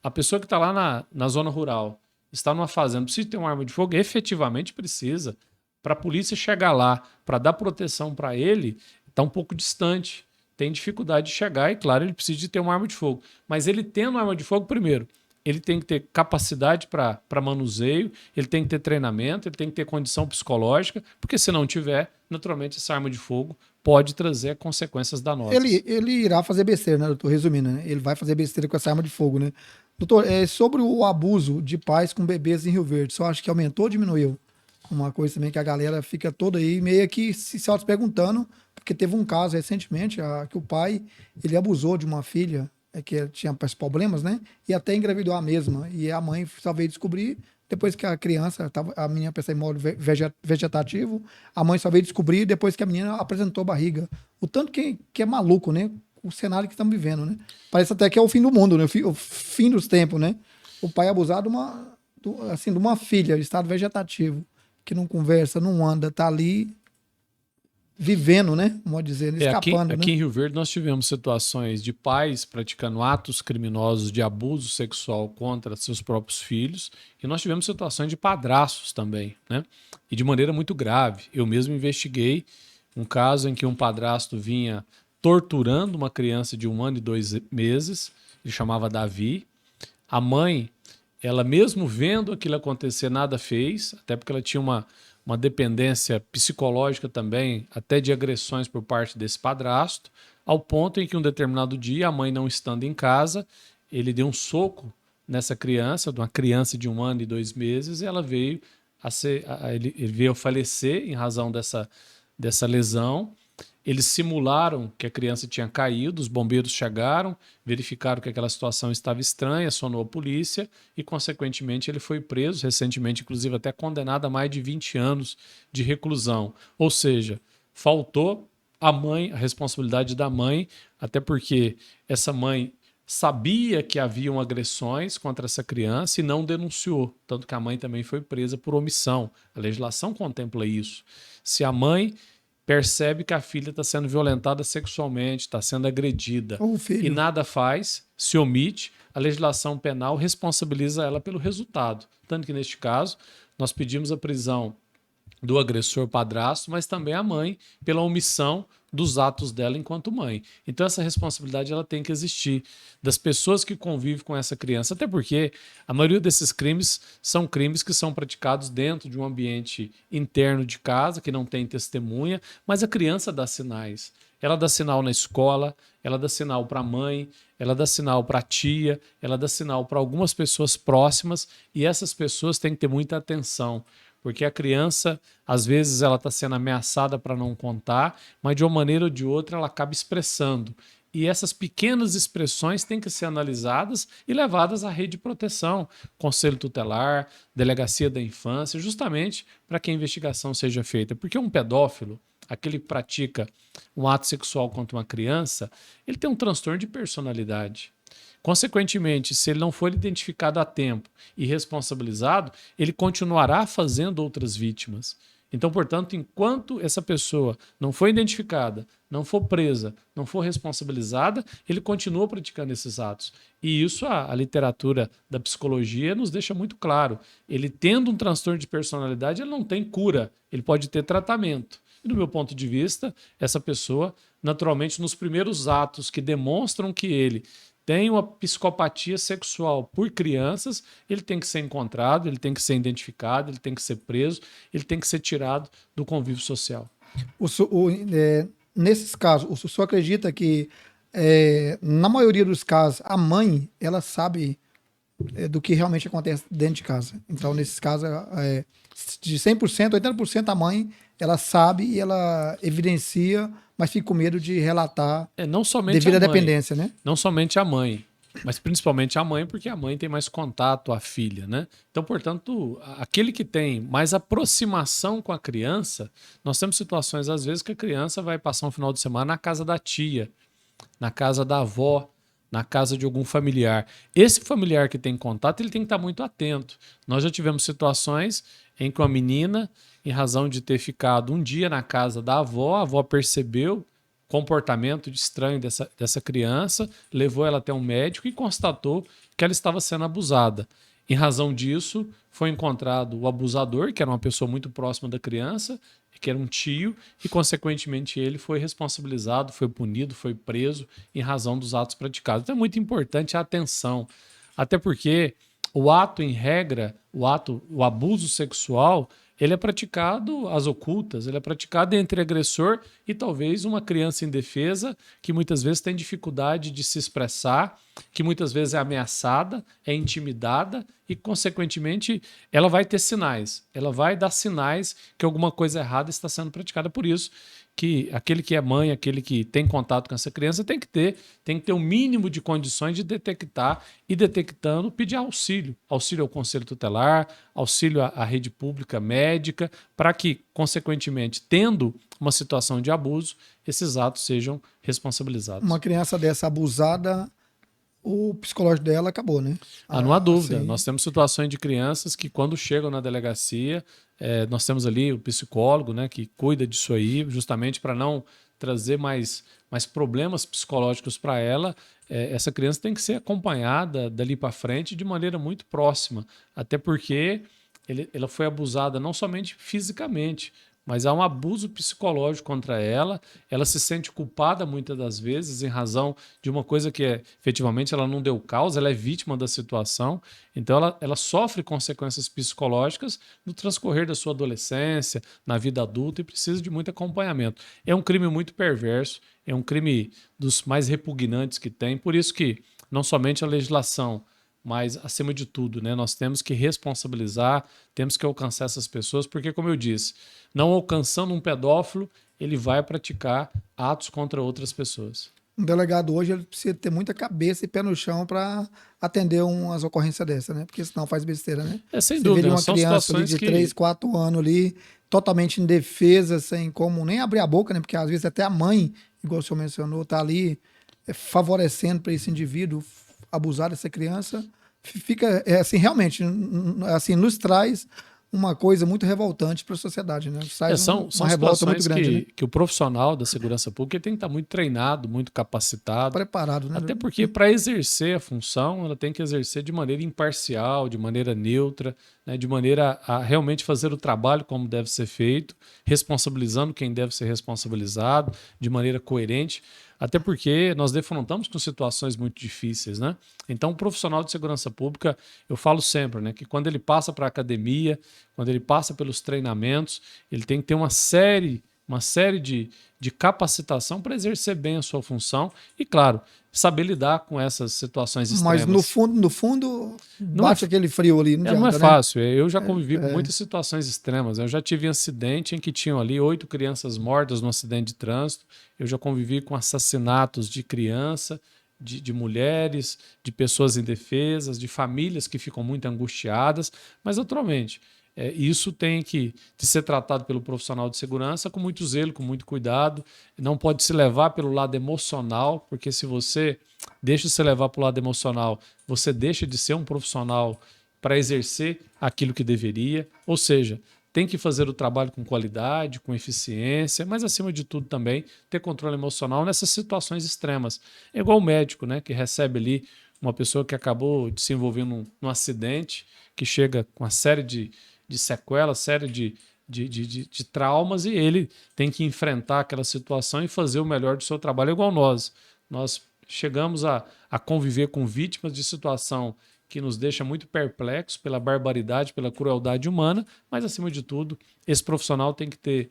a pessoa que está lá na zona rural, está numa fazenda, precisa ter uma arma de fogo? Efetivamente precisa. Para a polícia chegar lá, para dar proteção para ele, está um pouco distante. Tem dificuldade de chegar e, claro, ele precisa de ter uma arma de fogo. Mas ele tendo uma arma de fogo, primeiro, ele tem que ter capacidade para manuseio, ele tem que ter treinamento, ele tem que ter condição psicológica, porque se não tiver, naturalmente essa arma de fogo pode trazer consequências danosas. Ele irá fazer besteira, né, doutor? Resumindo, né? Ele vai fazer besteira com essa arma de fogo, né? Doutor, sobre o abuso de pais com bebês em Rio Verde, você acha que aumentou ou diminuiu? Uma coisa também que a galera fica toda aí meio que se auto-perguntando, porque teve um caso recentemente que o pai, ele abusou de uma filha que tinha problemas, né? E até engravidou a mesma. E a mãe só veio descobrir depois que a criança, a menina pensava em modo vegetativo, a mãe só veio descobrir depois que a menina apresentou barriga. O tanto que é maluco, né? O cenário que estamos vivendo, né? Parece até que é o fim do mundo, né? O fim dos tempos, né? O pai abusar de uma filha, de estado vegetativo, que não conversa, não anda, tá ali vivendo, né? Vamos dizer, escapando. Aqui em Rio Verde nós tivemos situações de pais praticando atos criminosos de abuso sexual contra seus próprios filhos e nós tivemos situações de padrastos também, né? E de maneira muito grave. Eu mesmo investiguei um caso em que um padrasto vinha torturando uma criança de 1 ano e 2 meses, ele chamava Davi. A mãe, ela mesmo vendo aquilo acontecer, nada fez, até porque ela tinha uma dependência psicológica também, até de agressões por parte desse padrasto, ao ponto em que um determinado dia, a mãe não estando em casa, ele deu um soco nessa criança, uma criança de 1 ano e 2 meses, e ela veio ele veio a falecer em razão dessa lesão. Eles simularam que a criança tinha caído, os bombeiros chegaram, verificaram que aquela situação estava estranha, acionou a polícia e, consequentemente, ele foi preso, recentemente, inclusive, até condenado a mais de 20 anos de reclusão. Ou seja, faltou a responsabilidade da mãe, até porque essa mãe sabia que haviam agressões contra essa criança e não denunciou, tanto que a mãe também foi presa por omissão. A legislação contempla isso. Se a mãe percebe que a filha está sendo violentada sexualmente, está sendo agredida Ou o e filho. nada faz, se omite, a legislação penal responsabiliza ela pelo resultado. Tanto que, neste caso, nós pedimos a prisão do agressor padrasto, mas também a mãe pela omissão dos atos dela enquanto mãe. Então essa responsabilidade ela tem que existir das pessoas que convivem com essa criança, até porque a maioria desses crimes são crimes que são praticados dentro de um ambiente interno de casa, que não tem testemunha, mas a criança dá sinais. Ela dá sinal na escola, ela dá sinal para a mãe, ela dá sinal para a tia, ela dá sinal para algumas pessoas próximas e essas pessoas têm que ter muita atenção. Porque a criança, às vezes, ela está sendo ameaçada para não contar, mas de uma maneira ou de outra ela acaba expressando. E essas pequenas expressões têm que ser analisadas e levadas à rede de proteção, conselho tutelar, delegacia da infância, justamente para que a investigação seja feita. Porque um pedófilo, aquele que pratica um ato sexual contra uma criança, ele tem um transtorno de personalidade. Consequentemente, se ele não for identificado a tempo e responsabilizado, ele continuará fazendo outras vítimas. Então, portanto, enquanto essa pessoa não for identificada, não for presa, não for responsabilizada, ele continua praticando esses atos. E isso a literatura da psicologia nos deixa muito claro. Ele tendo um transtorno de personalidade, ele não tem cura, ele pode ter tratamento. E do meu ponto de vista, essa pessoa, naturalmente, nos primeiros atos que demonstram que ele tem uma psicopatia sexual por crianças, ele tem que ser encontrado, ele tem que ser identificado, ele tem que ser preso, ele tem que ser tirado do convívio social. Nesses casos, o senhor acredita que, na maioria dos casos, a mãe, ela sabe do que realmente acontece dentro de casa? Então, nesses casos, de 100%, 80% a mãe, ela sabe e ela evidencia, mas fica com medo de relatar Não somente devido a à mãe, dependência, né? não somente a mãe, mas principalmente a mãe, porque a mãe tem mais contato, a filha, né? Então, portanto, aquele que tem mais aproximação com a criança, nós temos situações, às vezes, que a criança vai passar um final de semana na casa da tia, na casa da avó, na casa de algum familiar. Esse familiar que tem contato, ele tem que estar muito atento. Nós já tivemos situações em que uma menina, em razão de ter ficado um dia na casa da avó, a avó percebeu comportamento estranho dessa criança, levou ela até um médico e constatou que ela estava sendo abusada. Em razão disso, foi encontrado o abusador, que era uma pessoa muito próxima da criança, que era um tio, e, consequentemente, ele foi responsabilizado, foi punido, foi preso em razão dos atos praticados. Então é muito importante a atenção, até porque o ato, em regra, o abuso sexual, ele é praticado às ocultas, ele é praticado entre agressor e talvez uma criança indefesa que muitas vezes tem dificuldade de se expressar, que muitas vezes é ameaçada, é intimidada e, consequentemente, ela vai ter sinais, ela vai dar sinais que alguma coisa errada está sendo praticada. Por isso que aquele que é mãe, aquele que tem contato com essa criança tem que ter um mínimo de condições de detectar e, detectando, pedir auxílio ao conselho tutelar, auxílio à rede pública médica, para que, consequentemente, tendo uma situação de abuso, esses atos sejam responsabilizados. Uma criança dessa abusada, o psicológico dela acabou, né? Não há dúvida. Assim, Nós temos situações de crianças que, quando chegam na delegacia, nós temos ali o psicólogo, né, que cuida disso aí, justamente para não trazer mais problemas psicológicos para ela. Essa criança tem que ser acompanhada dali para frente de maneira muito próxima, até porque ela foi abusada não somente fisicamente, mas há um abuso psicológico contra ela. Ela se sente culpada muitas das vezes em razão de uma coisa que efetivamente ela não deu causa, ela é vítima da situação. Então ela sofre consequências psicológicas no transcorrer da sua adolescência, na vida adulta, e precisa de muito acompanhamento. É um crime muito perverso, é um crime dos mais repugnantes que tem, por isso que não somente a legislação, mas, acima de tudo, né, nós temos que responsabilizar, temos que alcançar essas pessoas, porque, como eu disse, não alcançando um pedófilo, ele vai praticar atos contra outras pessoas. um delegado hoje ele precisa ter muita cabeça e pé no chão para atender umas ocorrências dessas, né? Porque senão faz besteira, né? Sem Você vê dúvida, ali uma são criança ali situações de que... 3, 4 anos ali, totalmente indefesa, sem como nem abrir a boca, né? Porque às vezes até a mãe, igual o senhor mencionou, tá ali favorecendo para esse indivíduo abusar dessa criança, fica, assim, realmente, assim, nos traz uma coisa muito revoltante para a sociedade, né? Traz São uma revolta muito situações grande, né? que o profissional da segurança pública ele tem que estar muito treinado, muito capacitado. Preparado, né? Até porque, para exercer a função, ela tem que exercer de maneira imparcial, de maneira neutra, né, de maneira a realmente fazer o trabalho como deve ser feito, responsabilizando quem deve ser responsabilizado, de maneira coerente. Até porque nós defrontamos com situações muito difíceis, né? Então, o profissional de segurança pública, eu falo sempre, né, que quando ele passa para a academia, quando ele passa pelos treinamentos, ele tem que ter uma série de capacitação para exercer bem a sua função e, claro, saber lidar com essas situações Mas extremas. no fundo, Não é, bate aquele frio ali, não não é adianta, né? fácil. Eu já convivi com muitas situações extremas. Eu já tive um acidente em que tinham ali 8 crianças mortas no acidente de trânsito. Eu já convivi com assassinatos de criança, de mulheres, de pessoas indefesas, de famílias que ficam muito angustiadas. Mas, naturalmente, isso tem que ser tratado pelo profissional de segurança com muito zelo, com muito cuidado. Não pode se levar pelo lado emocional, porque se você deixa se levar pelo lado emocional, você deixa de ser um profissional para exercer aquilo que deveria. Ou seja, tem que fazer o trabalho com qualidade, com eficiência, mas acima de tudo também ter controle emocional nessas situações extremas. É igual o médico, né, que recebe ali uma pessoa que acabou de se envolver num acidente, que chega com uma série de sequelas, série de traumas, e ele tem que enfrentar aquela situação e fazer o melhor do seu trabalho, igual nós. Nós chegamos a conviver com vítimas de situação que nos deixa muito perplexos pela barbaridade, pela crueldade humana, mas, acima de tudo, esse profissional tem que ter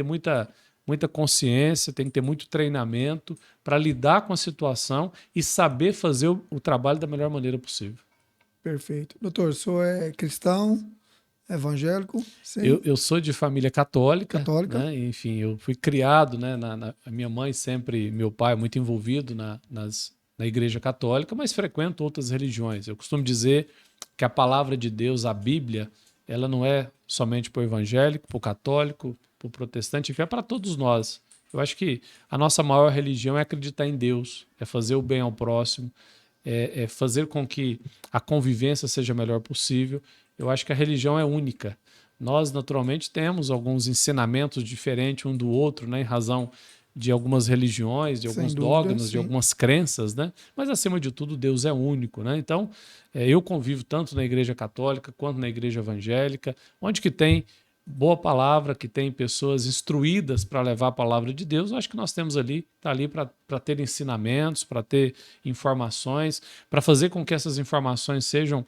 muita consciência, tem que ter muito treinamento para lidar com a situação e saber fazer o trabalho da melhor maneira possível. Perfeito. Doutor, o senhor é cristão, evangélico, sim, Eu sou de família católica, católica. né? Enfim, eu fui criado, né? A minha mãe sempre, meu pai, muito envolvido na igreja católica, mas frequento outras religiões. Eu costumo dizer que a palavra de Deus, a Bíblia, ela não é somente para o evangélico, para o católico, para o protestante, enfim, é para todos nós. Eu acho que a nossa maior religião é acreditar em Deus, é fazer o bem ao próximo, é fazer com que a convivência seja a melhor possível. Eu acho que a religião é única. Nós, naturalmente, temos alguns ensinamentos diferentes um do outro, né, em razão de algumas religiões, de Sem alguns dúvida, dogmas, de sim. algumas crenças, né? Mas, acima de tudo, Deus é único, né? Então, eu convivo tanto na igreja católica quanto na igreja evangélica, onde que tem boa palavra, que tem pessoas instruídas para levar a palavra de Deus. Eu acho que nós temos ali, tá ali para ter ensinamentos, para ter informações, para fazer com que essas informações sejam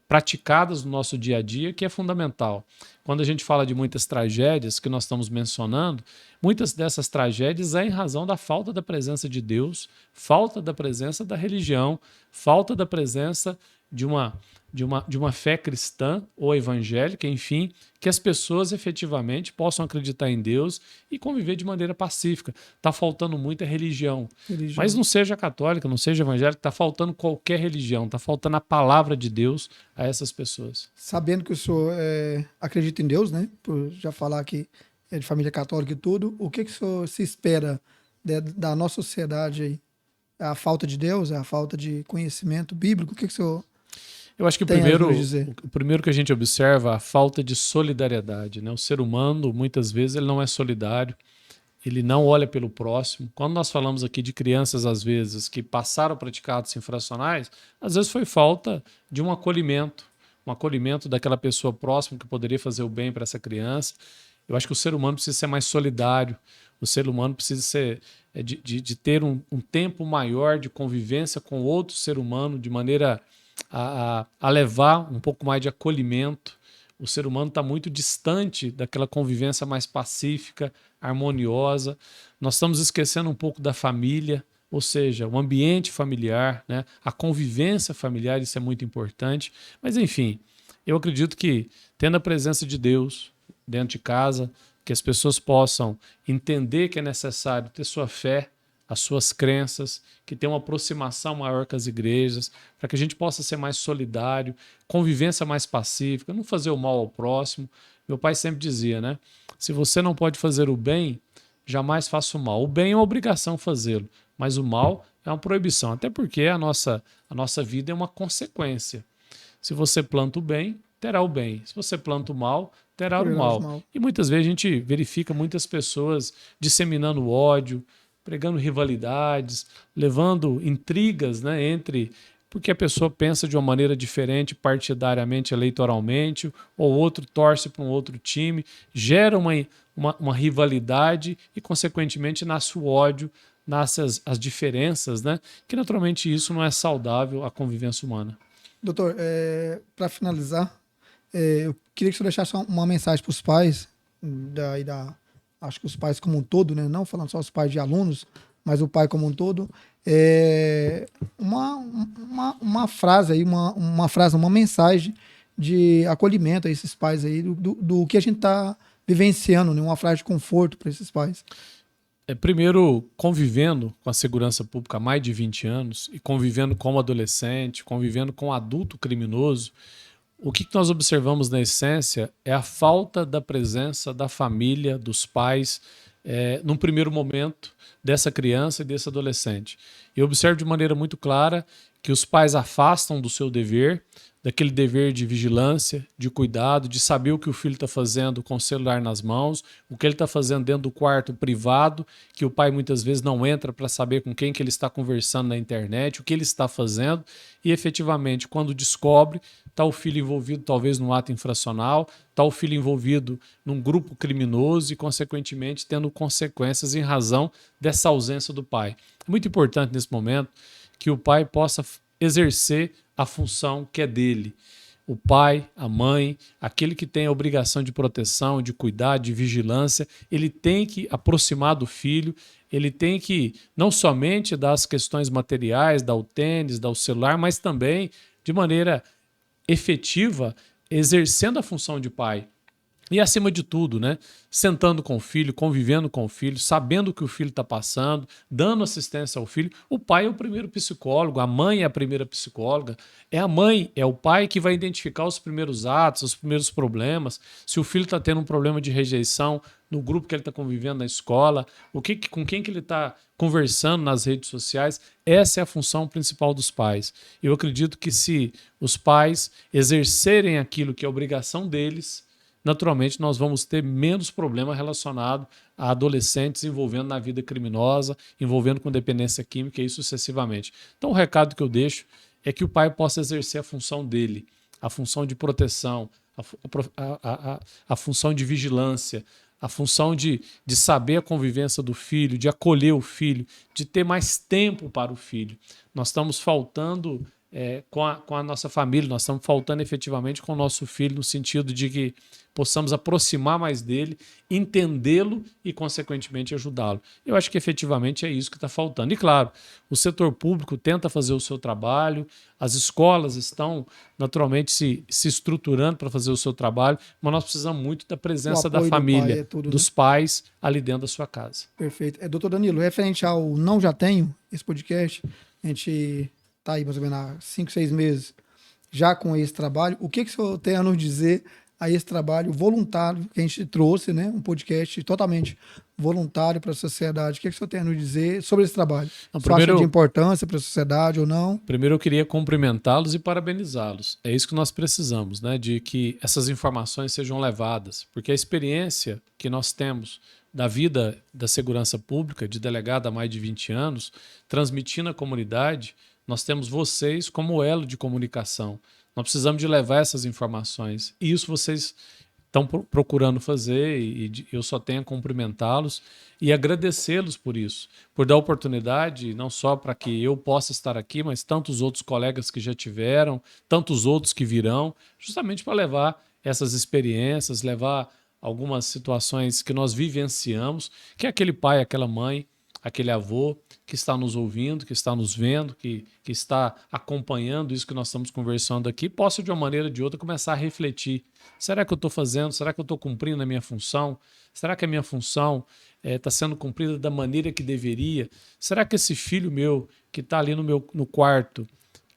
praticadas no nosso dia a dia, que é fundamental. Quando a gente fala de muitas tragédias que nós estamos mencionando, muitas dessas tragédias é em razão da falta da presença de Deus, falta da presença da religião, falta da presença de uma fé cristã ou evangélica, enfim, que as pessoas efetivamente possam acreditar em Deus e conviver de maneira pacífica. Está faltando muita religião. Mas não seja católica, não seja evangélica, está faltando qualquer religião, está faltando a palavra de Deus a essas pessoas. Sabendo que o senhor acredita em Deus, né? Por já falar que é de família católica e tudo, o que o senhor se espera da nossa sociedade aí? É a falta de Deus? É a falta de conhecimento bíblico? O que o senhor Eu acho que tem a nos dizer? o primeiro que a gente observa é a falta de solidariedade, né? O ser humano, muitas vezes, ele não é solidário, ele não olha pelo próximo. Quando nós falamos aqui de crianças, às vezes, que passaram a praticar atos infracionais, às vezes foi falta de um acolhimento daquela pessoa próxima que poderia fazer o bem para essa criança. Eu acho que o ser humano precisa ser mais solidário, o ser humano precisa de ter um tempo maior de convivência com outro ser humano, de maneira a levar um pouco mais de acolhimento. O ser humano está muito distante daquela convivência mais pacífica, harmoniosa. Nós estamos esquecendo um pouco da família, ou seja, o ambiente familiar, né? A convivência familiar, isso é muito importante. Mas, enfim, eu acredito que, tendo a presença de Deus dentro de casa, que as pessoas possam entender que é necessário ter sua fé, as suas crenças, que tenha uma aproximação maior com as igrejas, para que a gente possa ser mais solidário, convivência mais pacífica, não fazer o mal ao próximo, Meu pai sempre dizia, né? Se você não pode fazer o bem, jamais faça o mal. O bem é uma obrigação fazê-lo, mas o mal é uma proibição. Até porque a nossa vida é uma consequência. Se você planta o bem, terá o bem. Se você planta o mal, terá o Colherá os mal. mal. E muitas vezes a gente verifica muitas pessoas disseminando ódio, pregando rivalidades, levando intrigas, né, entre porque a pessoa pensa de uma maneira diferente partidariamente, eleitoralmente, ou outro torce para um outro time, gera uma rivalidade e, consequentemente, nasce o ódio, nascem as diferenças, né? Que naturalmente isso não é saudável à convivência humana. Doutor, para finalizar, eu queria que você deixasse uma mensagem para os pais, acho que os pais como um todo, né? Não falando só os pais de alunos, mas o pai como um todo. Uma frase aí, uma mensagem de acolhimento a esses pais aí, do que a gente está vivenciando, né? Uma frase de conforto para esses pais. Primeiro, convivendo com a segurança pública há mais de 20 anos e convivendo como adolescente, convivendo com adulto criminoso, o que nós observamos na essência é a falta da presença da família, dos pais, num primeiro momento, dessa criança e desse adolescente. Eu observo de maneira muito clara que os pais afastam do seu dever, daquele dever de vigilância, de cuidado, de saber o que o filho está fazendo com o celular nas mãos, o que ele está fazendo dentro do quarto privado, que o pai muitas vezes não entra para saber com quem que ele está conversando na internet, o que ele está fazendo, e efetivamente, quando descobre, está o filho envolvido talvez num ato infracional, está o filho envolvido num grupo criminoso e, consequentemente, tendo consequências em razão dessa ausência do pai. É muito importante nesse momento que o pai possa exercer a função que é dele. O pai, a mãe, aquele que tem a obrigação de proteção, de cuidar, de vigilância, ele tem que aproximar do filho, ele tem que não somente dar as questões materiais, dar o tênis, dar o celular, mas também, de maneira efetiva, exercendo a função de pai. E, acima de tudo, né, sentando com o filho, convivendo com o filho, sabendo o que o filho está passando, dando assistência ao filho. O pai é o primeiro psicólogo, a mãe é a primeira psicóloga. É a mãe, é o pai que vai identificar os primeiros atos, os primeiros problemas. Se o filho está tendo um problema de rejeição no grupo que ele está convivendo na escola, com quem que ele está conversando nas redes sociais, essa é a função principal dos pais. Eu acredito que se os pais exercerem aquilo que é obrigação deles, naturalmente nós vamos ter menos problema relacionado a adolescentes envolvendo na vida criminosa, envolvendo com dependência química e sucessivamente. Então o recado que eu deixo é que o pai possa exercer a função dele, a função de proteção, a função de vigilância, a função de saber a convivência do filho, de acolher o filho, de ter mais tempo para o filho. Nós estamos faltando com a nossa família, nós estamos faltando efetivamente com o nosso filho, no sentido de que possamos aproximar mais dele, entendê-lo e, consequentemente, ajudá-lo. Eu acho que efetivamente é isso que está faltando. E, claro, o setor público tenta fazer o seu trabalho, as escolas estão naturalmente se estruturando para fazer o seu trabalho, mas nós precisamos muito da presença da família, dos pais ali dentro da sua casa. Perfeito. Doutor Danilo, referente ao Não Já Tenho, esse podcast, a gente está aí mais ou menos há 5, 6 meses já com esse trabalho. O que o senhor tem a nos dizer a esse trabalho voluntário que a gente trouxe, né? Um podcast totalmente voluntário para a sociedade. O que o senhor tem a nos dizer sobre esse trabalho? Você acha de importância para a sociedade ou não? Primeiro eu queria cumprimentá-los e parabenizá-los. É isso que nós precisamos, né? De que essas informações sejam levadas, porque a experiência que nós temos da vida da segurança pública, de delegado há mais de 20 anos, transmitindo à comunidade, nós temos vocês como elo de comunicação. Nós precisamos de levar essas informações. E isso vocês estão procurando fazer e eu só tenho a cumprimentá-los e agradecê-los por isso, por dar oportunidade não só para que eu possa estar aqui, mas tantos outros colegas que já tiveram, tantos outros que virão, justamente para levar essas experiências, levar algumas situações que nós vivenciamos, que é aquele pai, aquela mãe, aquele avô que está nos ouvindo, que está nos vendo, que está acompanhando isso que nós estamos conversando aqui, possa de uma maneira ou de outra começar a refletir. Será que eu estou fazendo? Será que eu estou cumprindo a minha função? Será que a minha função está sendo cumprida da maneira que deveria? Será que esse filho meu que está ali no quarto,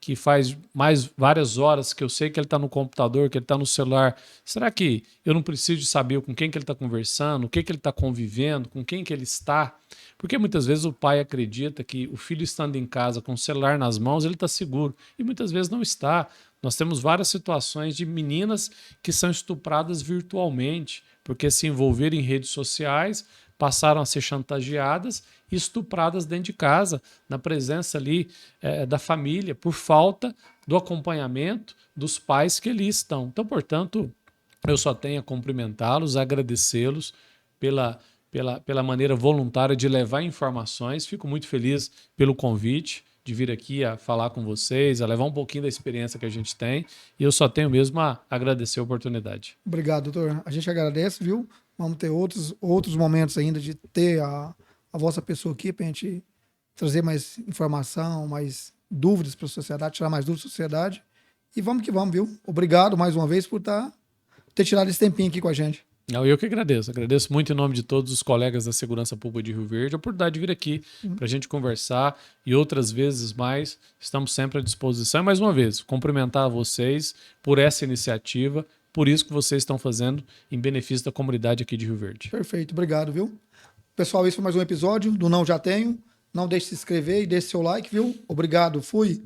que faz mais várias horas que eu sei que ele está no computador, que ele está no celular, será que eu não preciso de saber com quem que ele está conversando, o que que ele está convivendo, com quem que ele está? Porque muitas vezes o pai acredita que o filho estando em casa com o celular nas mãos, ele está seguro. E muitas vezes não está. Nós temos várias situações de meninas que são estupradas virtualmente, porque se envolveram em redes sociais, passaram a ser chantageadas e estupradas dentro de casa, na presença ali da família, por falta do acompanhamento dos pais que ali estão. Então, portanto, eu só tenho a cumprimentá-los, agradecê-los pela maneira voluntária de levar informações. Fico muito feliz pelo convite de vir aqui a falar com vocês, a levar um pouquinho da experiência que a gente tem. E eu só tenho mesmo a agradecer a oportunidade. Obrigado, doutor. A gente agradece, viu? Vamos ter outros momentos ainda de ter a vossa pessoa aqui para a gente trazer mais informação, mais dúvidas para a sociedade, tirar mais dúvidas da sociedade. E vamos que vamos, viu? Obrigado mais uma vez por ter tirado esse tempinho aqui com a gente. Eu que agradeço. Agradeço muito em nome de todos os colegas da Segurança Pública de Rio Verde a oportunidade de vir aqui para a gente conversar e outras vezes mais. Estamos sempre à disposição. E mais uma vez, cumprimentar vocês por essa iniciativa, por isso que vocês estão fazendo em benefício da comunidade aqui de Rio Verde. Perfeito, obrigado, viu? Pessoal, esse foi mais um episódio do Não Já Tenho. Não deixe de se inscrever e deixe seu like, viu? Obrigado, fui!